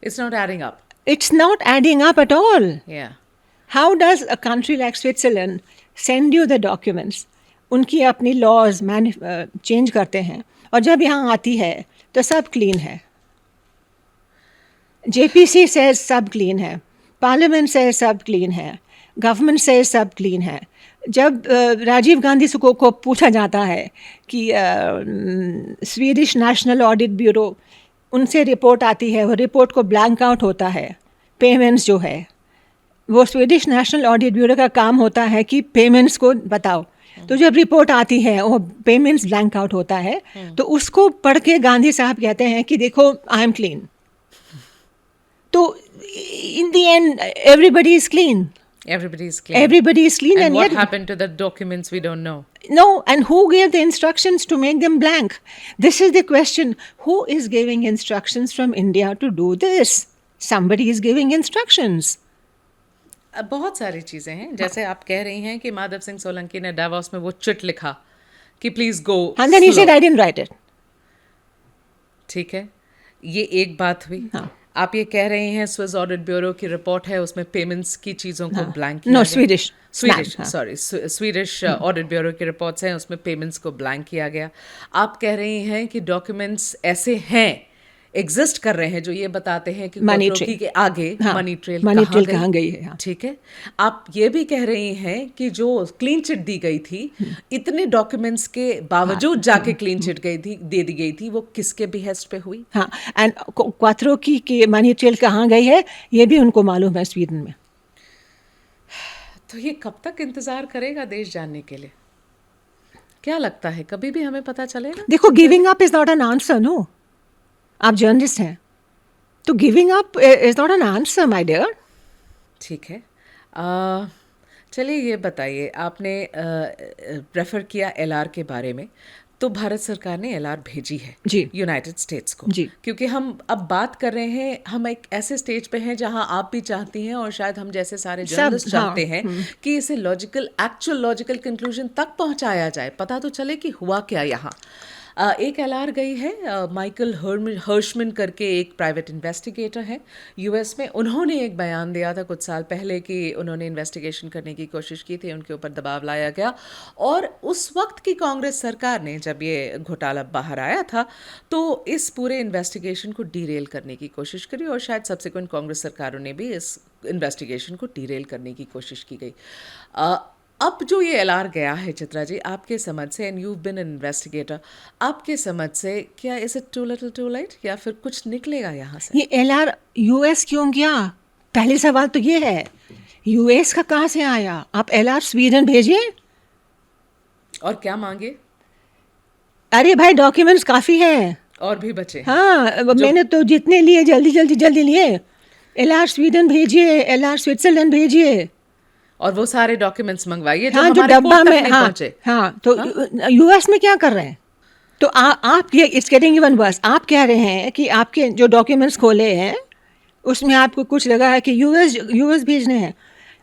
S2: It's not adding up.
S1: It's not adding up at all.
S2: Yeah.
S1: How does a country like Switzerland send you the documents? उनकी अपनी laws change करते हैं और जब यहाँ आती है तो सब क्लीन है। JPC से सब क्लीन है, पार्लियामेंट से सब क्लीन है, गवर्नमेंट से सब क्लीन है। जब राजीव गांधी को पूछा जाता है कि स्वीडिश नेशनल ऑडिट ब्यूरो, उनसे रिपोर्ट आती है, वो रिपोर्ट को ब्लैंक आउट होता है, पेमेंट्स जो है, वो स्वीडिश नेशनल ऑडिट ब्यूरो का काम होता है कि पेमेंट्स को बताओ। तो जब रिपोर्ट आती है वो पेमेंट्स ब्लैंक आउट होता है, तो उसको पढ़ के गांधी साहब कहते हैं कि देखो आई एम क्लीन। तो in the end everybody is clean,
S2: Everybody is clean.
S1: everybody is clean,
S2: And
S1: and
S2: what
S1: yet
S2: happened to the documents, we don't know.
S1: no, and who gave the instructions to make them blank? This is the question. Who is giving instructions from India to do this? Somebody is giving instructions.
S2: अब बहुत सारी चीजें हैं, जैसे आप कह रही हैं कि माधव सिंह सोलंकी ने डावोस में वो चिट लिखा कि please go,
S1: And then he said, I didn't write it.
S2: ठीक है, ये एक बात हुई।
S1: हाँ.
S2: आप ये कह रहे हैं स्विस ऑडिट ब्यूरो की रिपोर्ट है, उसमें पेमेंट्स की चीजों को ब्लैंक किया
S1: No,
S2: गया।
S1: Swedish.
S2: स्वीडिश,
S1: हाँ.
S2: सॉरी, स्वीडिश ऑडिट ब्यूरो की रिपोर्ट्स हैं, उसमें पेमेंट्स को ब्लैंक किया गया। आप कह रही हैं कि डॉक्यूमेंट्स ऐसे हैं, एग्जिस्ट कर रहे हैं, जो ये बताते हैं कि
S1: Money
S2: कोटरोकी
S1: trail.
S2: के आगे
S1: हाँ,
S2: मनी ट्रेल
S1: money trail कहाँ गई है, हाँ.
S2: ठीक है। आप ये भी कह रही हैं कि जो क्लीन चिट दी गई थी, इतने डॉक्यूमेंट्स के बावजूद जाके क्लीन चिट दे दी गई थी, वो किसके बिहेस्ट पे हुई?
S1: हाँ, एंड क्वात्रोकी की मनी ट्रेल कहाँ गई है ये भी उनको मालूम है स्वीडन में।
S2: तो ये कब तक इंतजार करेगा देश जानने के लिए? क्या लगता है कभी भी हमें पता चलेगा?
S1: देखो, giving up is not an answer. No, आप जर्नलिस्ट हैं तो giving up is not an answer my dear.
S2: ठीक है, चलिए ये बताइए, आपने रेफर किया LR के बारे में, तो भारत सरकार ने LR भेजी है
S1: जी।
S2: यूनाइटेड स्टेट्स को,
S1: जी।
S2: क्योंकि हम अब बात कर रहे हैं, हम एक ऐसे स्टेज पे हैं जहां आप भी चाहती हैं और शायद हम जैसे सारे जर्नलिस्ट चाहते हैं कि इसे एक्चुअल लॉजिकल कंक्लूजन तक पहुंचाया जाए, पता तो चले कि हुआ क्या यहाँ। एक LR गई है, माइकल हर्शमैन करके एक प्राइवेट इन्वेस्टिगेटर है US में। उन्होंने एक बयान दिया था कुछ साल पहले कि उन्होंने इन्वेस्टिगेशन करने की कोशिश की थी, उनके ऊपर दबाव लाया गया, और उस वक्त की कांग्रेस सरकार ने, जब ये घोटाला बाहर आया था, तो इस पूरे इन्वेस्टिगेशन को डीरेल करने की कोशिश करी, और शायद सब्सिक्वेंट कांग्रेस सरकारों ने भी इस इन्वेस्टिगेशन को डीरेल करने की कोशिश की गई। अब जो ये LR गया है, चित्रा जी, आपके समझ से, and you been an investigator, आपके समझ से क्या is it too little too late, या फिर कुछ निकलेगा यहाँ से?
S1: ये LR US क्यों गया? पहले सवाल तो ये है, US का कहाँ से आया? आप LR स्वीडन भेजिए।
S2: और क्या मांगे?
S1: अरे भाई, डॉक्यूमेंट्स काफ़ी हैं।
S2: और भी बचे?
S1: हाँ, मैंने तो जितने लिए जल्दी लिए। LR स्वीडन भेजिए, LR स्विट्जरलैंड भेजिए।
S2: और वो सारे डॉक्यूमेंट्स मंगवाइए जो
S1: हाँ, जो
S2: हमारे
S1: डब्बा
S2: कोर्ट तक
S1: में,
S2: नहीं
S1: हाँ,
S2: पहुंचे।
S1: हाँ, तो US में क्या कर रहे हैं? तो आप ये, इट्स गेटिंग इवन वर्स। आप कह रहे हैं कि आपके जो डॉक्यूमेंट्स खोले हैं उसमें आपको कुछ लगा है कि US भेजने हैं।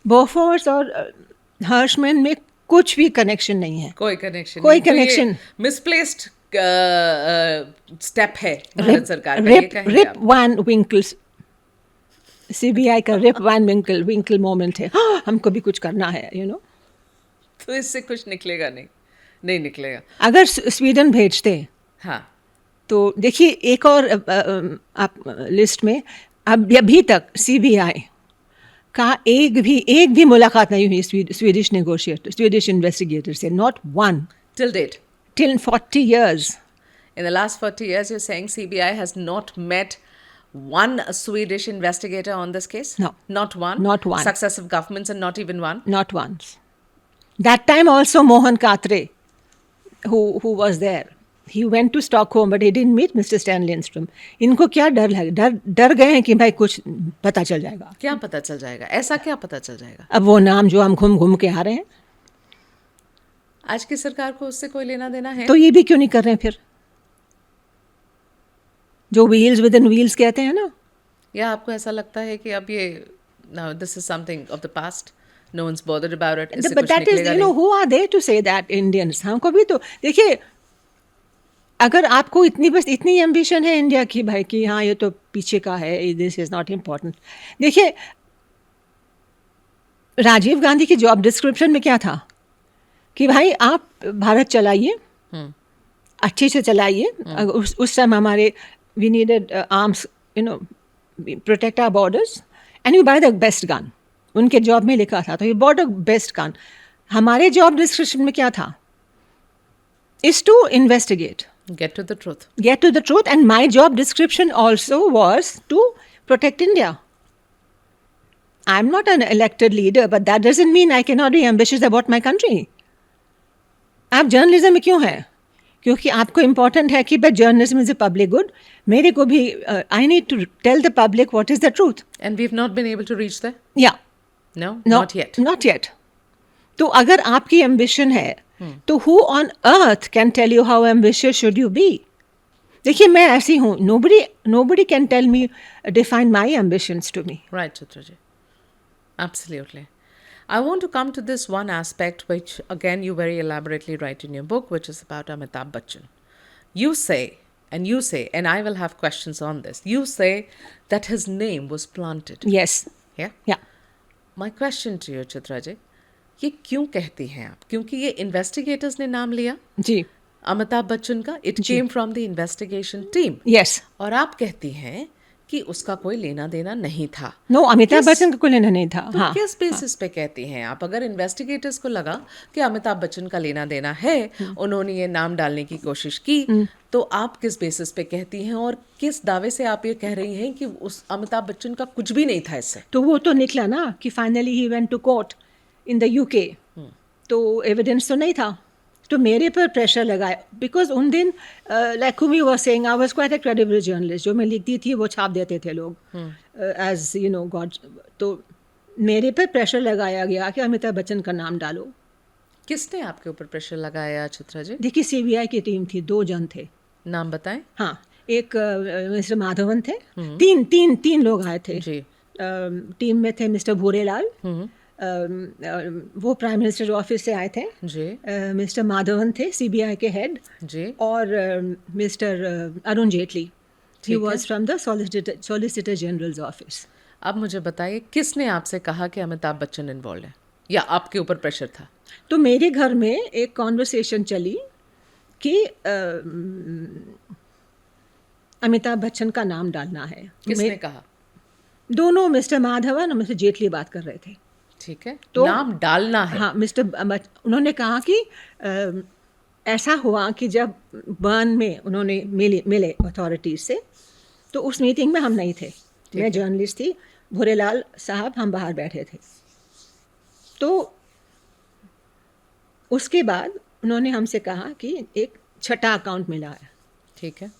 S1: बोफोर्स और हर्शमैन में कुछ भी कनेक्शन नहीं है।
S2: कोई कनेक्शन?
S1: कोई connection।
S2: मिसप्लेस्ड स्टेप है भारत सरकार का, ये कहेंगे
S1: रिप
S2: आप?
S1: वैन विंकल, CBI का रिप वैन विंकल मोमेंट है। हाँ, हमको भी कुछ करना है,
S2: तो इससे कुछ निकलेगा नहीं निकलेगा।
S1: अगर स्वीडन भेजते,
S2: हाँ,
S1: तो देखिए एक और आप लिस्ट में अभी तक CBI का एक भी मुलाकात नहीं हुई स्वीडिश इन्वेस्टिगेटर से, not one,
S2: till date.
S1: till 40 years.
S2: In the last 40 years, you're saying CBI has not met one Swedish investigator on this case?
S1: No.
S2: Not one?
S1: Not one.
S2: Successive governments and not even one?
S1: Not once. That time also Mohan Katre, who was there, he went to Stockholm but he didn't meet Mr. Stan Lindström. इनको क्या डर गए हैं कि भाई कुछ पता चल जाएगा.
S2: क्या पता चल जाएगा? ऐसा क्या पता चल जाएगा?
S1: अब वो नाम जो हम घूम के आ रहे हैं,
S2: आज की सरकार को उससे कोई लेना देना है?
S1: तो ये भी क्यों नहीं कर रहे हैं फिर? जो व्हील्स विद इन व्हील्स कहते हैं ना.
S2: या आपको ऐसा लगता है कि अब ये now this is something of the past, no one's bothered about it, इससे
S1: But
S2: कुछ
S1: that is,
S2: निकलेगा
S1: you know,
S2: नहीं?
S1: who are they to say that? Indians. हमको भी तो देखिए, अगर आपको इतनी एम्बिशन है इंडिया की भाई कि हाँ ये तो पीछे का है, दिस इज नॉट इम्पोर्टेंट. देखिए, राजीव गांधी की जॉब डिस्क्रिप्शन में क्या था कि भाई आप भारत चलाइए, अच्छे से चलाइए. उस टाइम हमारे we needed arms, you know, protect our borders and you buy the best gun. उनके जॉब में लिखा था, तो you bought the best gun. हमारे जॉब डिस्क्रिप्शन में क्या था? Is to investigate,
S2: Get to the truth.
S1: get to the truth, and my job description also was to protect India. I'm not an elected leader, but that doesn't mean I cannot be ambitious about my country. आप journalism में क्यों है? क्योंकि आपको important है कि भाई journalism is a public good. मेरे को भी I need to tell the public what is the truth.
S2: And we've not been able to reach there?
S1: या
S2: No? Not yet.
S1: Not yet. तो अगर आपकी एम्बिशन है, तो who on earth can tell you how ambitious should you be? देखिए, मैं ऐसी हूँ. Nobody can tell me, define my ambitions to me.
S2: Right, Chitraji. Absolutely. I want to come to this one aspect which, again, you very elaborately write in your book, which is about Amitabh Bachchan. You say, and I will have questions on this, you say that his name was planted.
S1: Yes.
S2: Yeah?
S1: Yeah.
S2: My question to you, Chitraji, ये क्यों कहती हैं आप? क्योंकि ये investigators ने नाम लिया
S1: जी.
S2: अमिताभ बच्चन का. It came from the investigation team.
S1: Yes.
S2: और आप कहती हैं कि उसका कोई लेना देना नहीं था.
S1: No, अमिताभ बच्चन का कोई लेना नहीं था.
S2: तो
S1: हाँ.
S2: किस बेसिस पे कहती हैं आप? अगर इन्वेस्टिगेटर्स को लगा कि अमिताभ बच्चन का लेना देना है, उन्होंने ये नाम डालने की कोशिश की, तो आप किस बेसिस पे कहती हैं और किस दावे से आप ये कह रही हैं कि उस अमिताभ बच्चन का कुछ भी नहीं था इससे?
S1: तो वो तो निकला ना कि finally he went to court in the UK. तो एविडेंस तो नहीं था, तो मेरे पर प्रेशर लगाया. बिकॉज उन दिन like whom you were saying, I was quite a credible journalist. जो मैं लिखती थी वो छाप देते थे लोग एज यू नो गॉड. तो मेरे पर प्रेशर लगाया गया कि अमिताभ बच्चन का नाम डालो.
S2: किसने आपके ऊपर प्रेशर लगाया चित्रा जी?
S1: देखिए, सीबीआई की टीम थी, 2 जन थे.
S2: नाम बताएं.
S1: हाँ, एक मिस्टर माधवन थे. तीन लोग आए थे
S2: जी.
S1: टीम में थे. मिस्टर भूरेलाल, वो प्राइम मिनिस्टर ऑफिस से आए थे
S2: जी.
S1: मिस्टर माधवन थे सीबीआई के हेड
S2: जी.
S1: और मिस्टर अरुण जेटली, ही
S2: ठीक है.
S1: Was from the solicitor generals office.
S2: अब मुझे बताइए, किसने आपसे कहा कि अमिताभ बच्चन इन्वॉल्व है या आपके ऊपर प्रेशर था?
S1: तो मेरे घर में एक कॉन्वर्सेशन चली कि अमिताभ बच्चन का नाम डालना है.
S2: किसने कहा?
S1: दोनों, मिस्टर माधवन और मिस्टर जेटली बात कर रहे थे.
S2: ठीक है.
S1: तो
S2: नाम डालना है.
S1: हाँ, उन्होंने कहा कि ऐसा हुआ कि जब बर्न में उन्होंने मिले अथॉरिटीज से, तो उस मीटिंग में हम नहीं थे. मैं जर्नलिस्ट थी, भूरेलाल साहब हम बाहर बैठे थे. तो उसके बाद उन्होंने हमसे कहा कि एक छठा अकाउंट मिला है.
S2: ठीक है.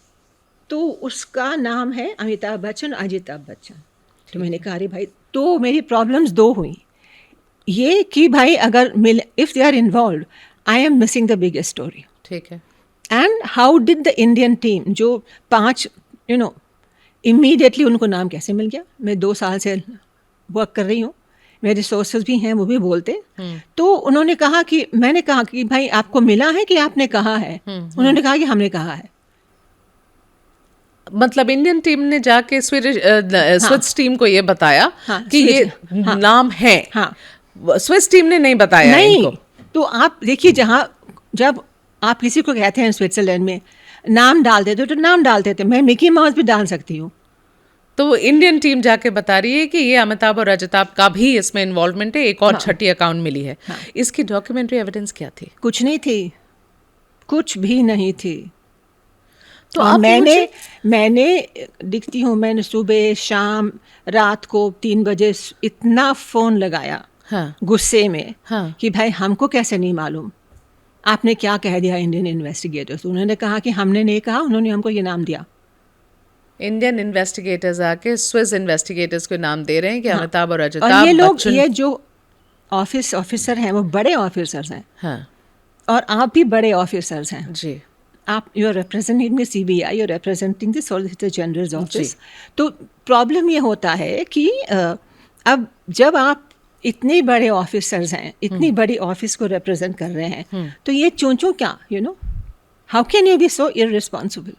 S1: तो उसका नाम है अमिताभ बच्चन, अजिताभ बच्चन. तो मैंने कहा, अरे भाई, तो मेरी प्रॉब्लम्स 2 हुई. ये कि भाई अगर if they are involve, I am missing the biggest story.
S2: ठीक है.
S1: And how did the Indian team, जो 5 इमीडिएटली उनको नाम कैसे मिल गया? मैं 2 साल से वर्क कर रही हूँ, मेरे सोर्सेज भी हैं, वो भी बोलते. तो उन्होंने कहा कि, मैंने कहा कि भाई आपको मिला है कि आपने कहा है? उन्होंने कहा कि हमने कहा है.
S2: मतलब इंडियन टीम ने जाके स्विस टीम को ये बताया कि ये नाम है.
S1: हाँ.
S2: स्विस टीम ने नहीं बताया इनको.
S1: तो आप देखिए, जब आप किसी को कहते हैं स्विट्जरलैंड में नाम डाल देते हो, तो नाम डाल देते. मैं मिकी माउस भी डाल सकती हूँ.
S2: तो इंडियन टीम जाके बता रही है कि ये अमिताभ और अजिताभ का भी इसमें इन्वॉल्वमेंट है. एक और छठी अकाउंट मिली है. इसकी डॉक्यूमेंट्री एविडेंस क्या थी?
S1: कुछ नहीं थी, कुछ भी नहीं थी.
S2: तो
S1: और
S2: आप
S1: मैंने दिखती हूँ, मैंने सुबह शाम रात को 3 बजे इतना फ़ोन लगाया
S2: हाँ
S1: गुस्से में
S2: हाँ
S1: कि भाई हमको कैसे नहीं मालूम, आपने क्या कह दिया इंडियन इन्वेस्टिगेटर्स। उन्होंने कहा कि हमने नहीं कहा, उन्होंने हमको ये नाम दिया।
S2: इंडियन इन्वेस्टिगेटर्स आके स्विस इन्वेस्टिगेटर्स को नाम दे रहे हैं कि
S1: हाँ।
S2: अमिताभ और
S1: और
S2: अमिताभ
S1: ये लोग,
S2: बच्चन।
S1: ये जो ऑफिसर हैं वो बड़े ऑफिसर्स हैं,
S2: हाँ
S1: और आप भी बड़े ऑफिसर्स हैं।
S2: जी
S1: आप you are representing the CBI, you are representing the solicitor general office.
S2: जी।
S1: तो प्रॉब्लम ये होता है कि अब जब आप इतने बड़े ऑफिसर्स हैं, इतनी बड़ी ऑफिस को रिप्रेजेंट कर रहे हैं, तो ये चोंचों क्या, how can you be so irresponsible.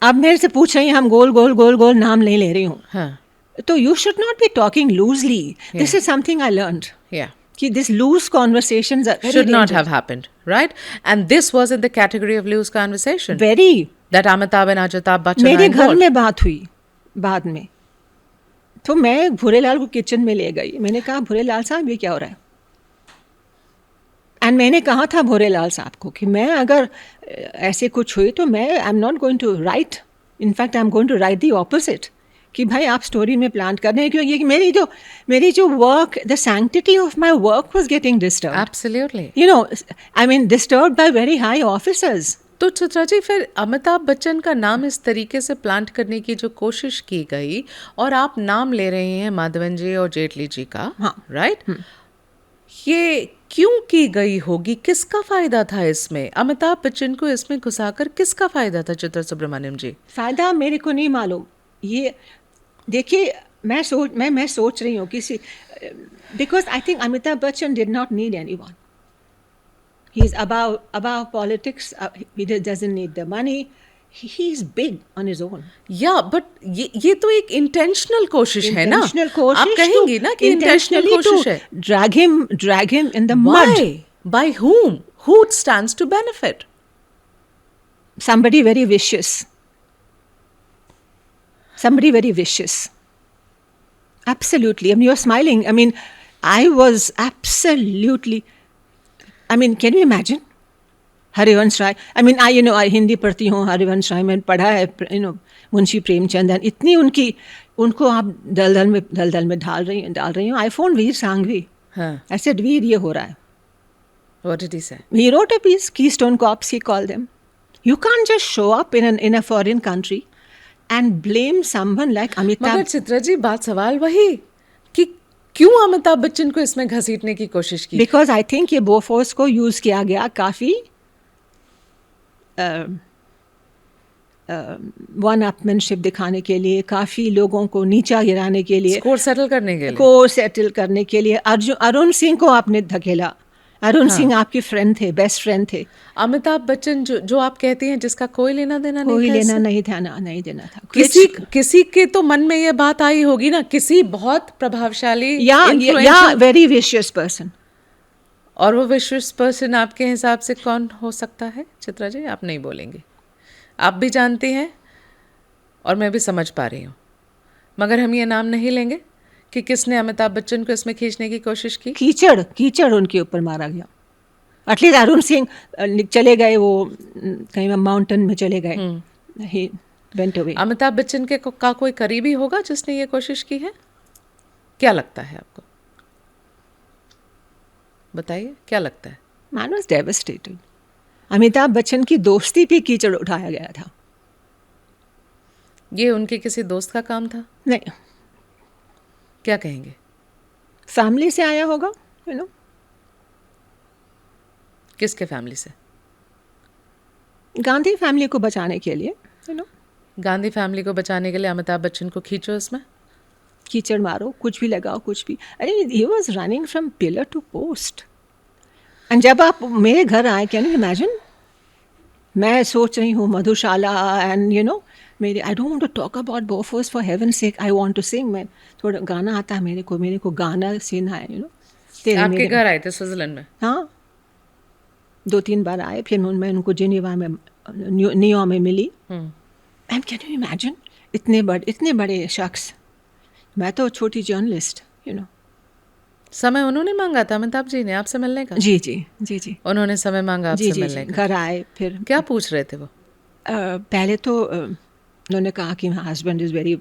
S1: आप मेरे से पूछ रही हैं, हम गोल गोल गोल गोल नाम नहीं ले रही हूँ,
S2: हाँ
S1: तो you should not be talking loosely. This is something I learned
S2: या
S1: कि this loose conversations are very
S2: should not have happened, right? And this was in the category of loose conversation
S1: very.
S2: that Amitabh and Amitabh Bachchan are
S1: मेरे घर
S2: involved.
S1: में बात हुई बाद में, तो मैं भूरेलाल को किचन में ले गई। मैंने कहा, भूरेलाल साहब ये क्या हो रहा है। एंड मैंने कहा था भूरेलाल साहब को कि मैं अगर ऐसे कुछ हुई तो मैं I am not going to write, in fact I am going to write the opposite, कि भाई आप स्टोरी में प्लांट कर रहे हैं, क्योंकि मेरी जो work, the sanctity of my work was getting disturb,
S2: Absolutely.
S1: I mean disturb by very high officers.
S2: तो चित्रा जी, फिर अमिताभ बच्चन का नाम इस तरीके से प्लांट करने की जो कोशिश की गई, और आप नाम ले रहे हैं माधवन जी और जेटली जी का,
S1: हाँ।
S2: राइट? ये क्यों की गई होगी? किसका फायदा था इसमें? अमिताभ बच्चन को इसमें घुसाकर किसका फायदा था, चित्रा सुब्रमण्यम जी?
S1: फ़ायदा मेरे को नहीं मालूम। ये देखिए, मैं सोच रही हूँ किसी, because I think Amitabh Bachchan did not need anyone. He is above politics. He doesn't need the money. He is big on his own.
S2: या बट ये तो एक इंटेंशनल कोशिश है ना?
S1: Intentional कोशिश
S2: आप कहेंगी ना कि इंटेंशनल
S1: intentionally
S2: कोशिश
S1: to
S2: है?
S1: drag him in the mud.
S2: Why? By whom? Who stands to benefit?
S1: Somebody very vicious. Absolutely. I mean, you're smiling. I mean, I was absolutely, I mean, can you imagine? Harivansh Rai, I mean I Hindi पढ़ती हूँ, हरिवंश राय मैंने पढ़ा है, मुंशी प्रेमचंद, इतनी उनको आप दलदल में डाल रही हूँ। I phone Vir Sanghvi, I said, Vir ये हो रहा है।
S2: What did he say?
S1: He wrote a piece, Keystone Cops, he called them. You can't just show up in a foreign country and blame someone like Amitabh.
S2: मगर चित्रा जी, बात सवाल वही कि क्यों अमिताभ बच्चन को इसमें घसीटने की कोशिश की?
S1: Because I think ये बोफोर्स को यूज किया गया काफी वन अपमैनशिप दिखाने के लिए, काफी लोगों को नीचा गिराने के लिए,
S2: स्कोर सेटल करने के लिए।
S1: को सेटल करने के लिए। अरुण सिंह को आपने धकेला। अरुण सिंह आपके फ्रेंड थे, बेस्ट फ्रेंड थे।
S2: अमिताभ बच्चन जो आप कहती हैं, जिसका कोई लेना देना नहीं था,
S1: नहीं देना था।
S2: किसी के तो मन में ये बात आई होगी ना, किसी बहुत प्रभावशाली
S1: या वेरी विशियस पर्सन।
S2: और वो विशियस पर्सन आपके हिसाब से कौन हो सकता है चित्रा जी? आप नहीं बोलेंगे, आप भी जानती हैं और मैं भी समझ पा रही हूँ, मगर हम ये नाम नहीं लेंगे कि किसने अमिताभ बच्चन को इसमें खींचने की कोशिश की।
S1: कीचड़ उनके ऊपर मारा गया। एटलीस्ट अरुण सिंह चले गए, वो कहीं माउंटेन में चले गए। He went away.
S2: Amitabh Bachchan का कोई करीबी होगा जिसने ये कोशिश की है? क्या लगता है आपको? बताइए, क्या लगता है?
S1: Man was devastated. Amitabh Bachchan की दोस्ती पे कीचड़ उठाया गया था।
S2: ये उनके किसी दोस्त का काम था?
S1: नहीं।
S2: क्या कहेंगे?
S1: फैमिली से आया होगा,
S2: किसके फैमिली से?
S1: गांधी फैमिली को बचाने के लिए,
S2: गांधी फैमिली को बचाने के लिए अमिताभ बच्चन को खींचो इसमें,
S1: कीचड़ मारो, कुछ भी लगाओ, कुछ भी। अरे he was running from pillar to post. And जब आप मेरे घर आए, कैन यू इमेजिन, मैं सोच रही हूँ मधुशाला एंड मेरे, I don't want to talk about Bofors, for heaven's sake I want to sing. मैं थोड़ा गाना आता है मेरे को गाना सीना है।
S2: आपके घर आए थे स्विट्जरलैंड में?
S1: हाँ, 2-3 बार आए, फिर मैं उनको जिनेवा में, नियो में मिली। एंड कैन यू इमेजिन, इतने बड़े शख्स, मैं तो छोटी जर्नलिस्ट।
S2: समय उन्होंने मांगा था अमिताभ जी ने आपसे मिलने का?
S1: जी।
S2: उन्होंने समय मांगा आपसे मिलने का?
S1: घर आए, फिर
S2: क्या पूछ रहे थे वो?
S1: पहले तो उन्होंने कहा कि my husband is very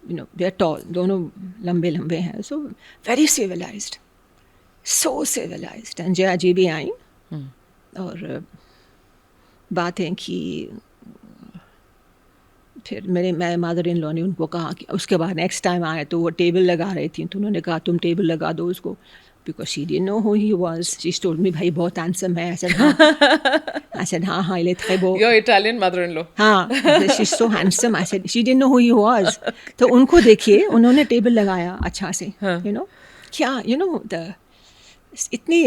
S1: they are tall, दोनों लंबे लंबे हैं, so very civilized, so civilized. And Jaya ji भी आई और बातें की। फिर मैं मदर इन लॉ ने उनको कहा कि उसके बाद नेक्स्ट टाइम आए तो वो टेबल लगा रही थी, तो उन्होंने कहा तुम टेबल लगा दो उसको, because she didn't know who he was. She told me भाई बहुत हैंडसम है। I said हाँ il est très beau।
S2: Your Italian mother-in-law.
S1: हाँ, she's so handsome। I said she didn't know who he was। तो उनको देखिए, उन्होंने table लगाया अच्छा से, क्या द इतनी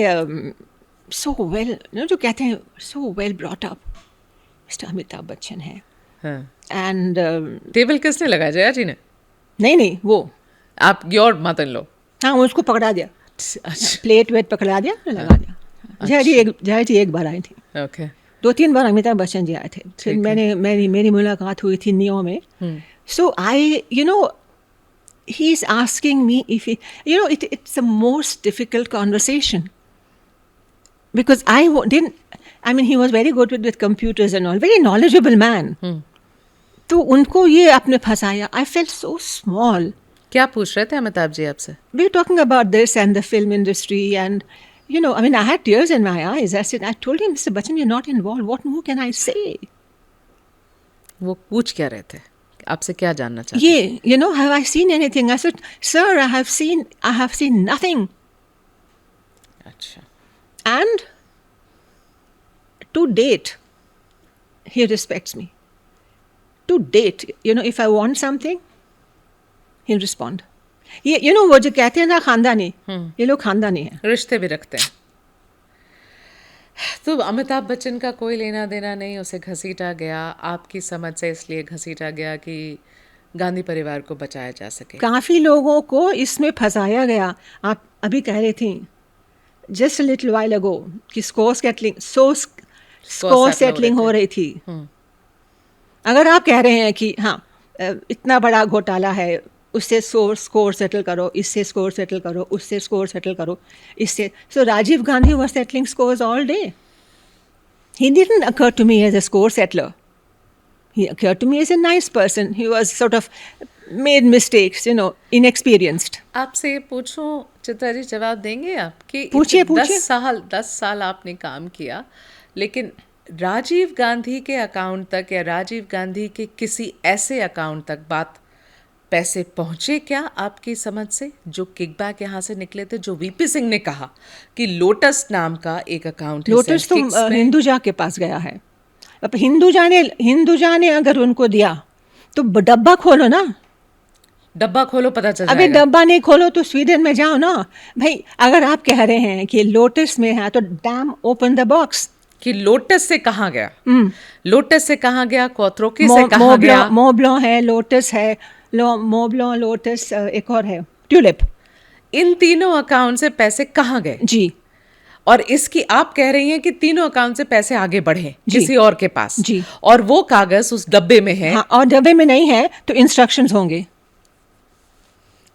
S1: so well, जो कहते हैं so well brought up, mister Amitabh Bachchan है। एंड
S2: टेबल किसने लगाया, जया जी ने?
S1: नहीं वो
S2: आप, योर मदर-इन-लॉ?
S1: हाँ, उसको पकड़ा दिया,
S2: अच्छा,
S1: प्लेट वेट पकड़ा दिया, लगा दिया। जया जी एक बार आई थी,
S2: ओके।
S1: 2-3 बार अमिताभ बच्चन जी आए थे। फिर मेरी मुलाकात हुई थी नियो में। सो आई he is asking me if he, it's the most difficult conversation because he was very good with computers and all, very knowledgeable man। तो उनको ये आपने फंसाया। I felt so small।
S2: क्या पूछ रहे थे अमिताभ जी आपसे?
S1: We were talking about this and the film industry and I had tears in my eyes। I told him, Mr. Bachchan, you're not involved, what more can I say?
S2: वो पूछ क्या रहे थे, आपसे क्या जानना चाहते?
S1: ये have I seen anything? I said, sir, I have seen nothing।
S2: अच्छा।
S1: And to date he respects me। to date, if I want something he'll respond। ये वो जो कहते हैं ना खानदानी, ये लोग खानदानी है,
S2: रिश्ते भी रखते हैं। तो अमिताभ बच्चन का कोई लेना देना नहीं, उसे घसीटा गया आपकी समझ से, इसलिए घसीटा गया कि गांधी परिवार को बचाया जा सके।
S1: काफ़ी लोगों को इसमें फंसाया गया। आप अभी कह रही थी जस्ट लिटिल वाइल अगो कि स्कोर सेटलिंग हो रही थी। अगर आप कह रहे हैं कि हाँ इतना बड़ा घोटाला है, उससे स्कोर सेटल करो, इससे स्कोर सेटल करो, उससे स्कोर सेटल करो, इससे। So Rajiv Gandhi was settling scores all day. He didn't occur to me as a score settler। He occurred to me as a nice person। He was sort of made mistakes, inexperienced।
S2: आपसे ये पूछूं चित्रा जी, जवाब देंगे आप कि
S1: पूछिए
S2: 10 साल आपने काम किया, लेकिन राजीव गांधी के अकाउंट तक या राजीव गांधी के किसी ऐसे अकाउंट तक पैसे पहुंचे क्या आपकी समझ से, जो किकबैक यहाँ से निकले थे? जो वीपी सिंह ने कहा कि लोटस नाम का एक अकाउंट है,
S1: लोटस तो हिंदुजा के पास गया है। अब हिंदुजा ने अगर उनको दिया तो डब्बा खोलो ना,
S2: डब्बा खोलो, पता चल
S1: अभी डब्बा नहीं खोलो तो स्वीडन में जाओ ना भाई। अगर आप कह रहे हैं कि लोटस में है तो डैम ओपन द बॉक्स।
S2: कि लोटस से कहाँ गया, लोटस से कहाँ गया, कोत्रोकी से कहाँ गया?
S1: मोब्लॉ है, लोटस है, मोब्लॉ, लोटस, एक और है ट्यूलिप।
S2: इन तीनों अकाउंट से पैसे कहाँ गए
S1: जी?
S2: और इसकी आप कह रही हैं कि तीनों अकाउंट से पैसे आगे बढ़े किसी और के पास
S1: जी, और
S2: वो कागज उस डब्बे में है।
S1: हाँ, और डब्बे में नहीं है तो इंस्ट्रक्शंस होंगे।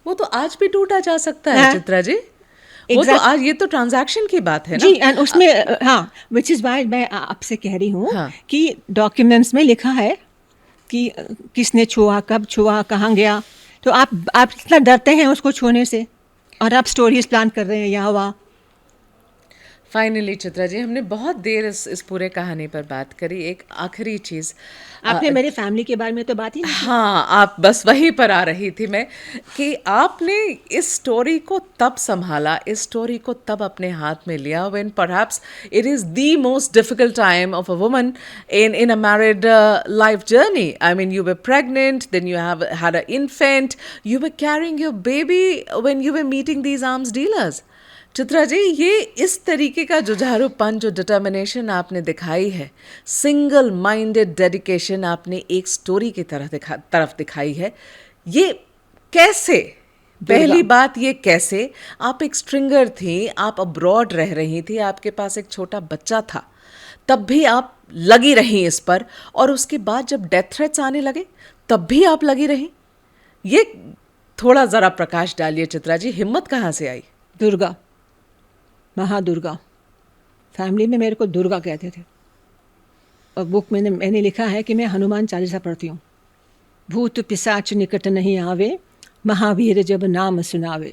S2: वो तो आज भी टूटा जा सकता है चित्रा जी। वो तो आज, ये तो ट्रांजैक्शन की बात है ना
S1: जी। एंड उसमें हाँ, विच इज वाई मैं आपसे कह रही हूँ कि डॉक्यूमेंट्स में लिखा है कि किसने छुआ, कब छुआ, कहाँ गया। तो आप इतना डरते हैं उसको छूने से और आप स्टोरीज प्लान कर रहे हैं यहाँ वहाँ।
S2: फाइनली चित्रा जी, हमने बहुत देर इस पूरे कहानी पर बात करी। एक आखिरी चीज़,
S1: आपने मेरी फैमिली के बारे में तो बात ही नहीं।
S2: हाँ, आप बस वहीं पर आ रही थी मैं, कि आपने इस स्टोरी को तब संभाला, इस स्टोरी को तब अपने हाथ में लिया when perhaps it is the most difficult time of a woman in a married life journey. I mean, you were pregnant, then you have had an infant, you were carrying your baby when you were meeting these arms dealers। Chitra ji, ये इस तरीके का जुझारूपन, जो determination आपने दिखाई है, single minded dedication आपने एक स्टोरी की तरफ दिखाई है, ये कैसे? पहली बात, ये कैसे? आप एक स्ट्रिंगर थी, आप अब्रॉड रह रही थी, आपके पास एक छोटा बच्चा था, तब भी आप लगी रही इस पर, और उसके बाद जब डेथ थ्रेट्स आने लगे तब भी आप लगी रही। ये थोड़ा ज़रा प्रकाश डालिए चित्रा जी, हिम्मत कहाँ से आई?
S1: दुर्गा, महादुर्गा। फैमिली में मेरे को दुर्गा कहते थे। बुक में मैंने लिखा है कि मैं हनुमान चालीसा पढ़ती हूँ। भूत पिशाच निकट नहीं आवे, महावीर जब नाम सुनावे।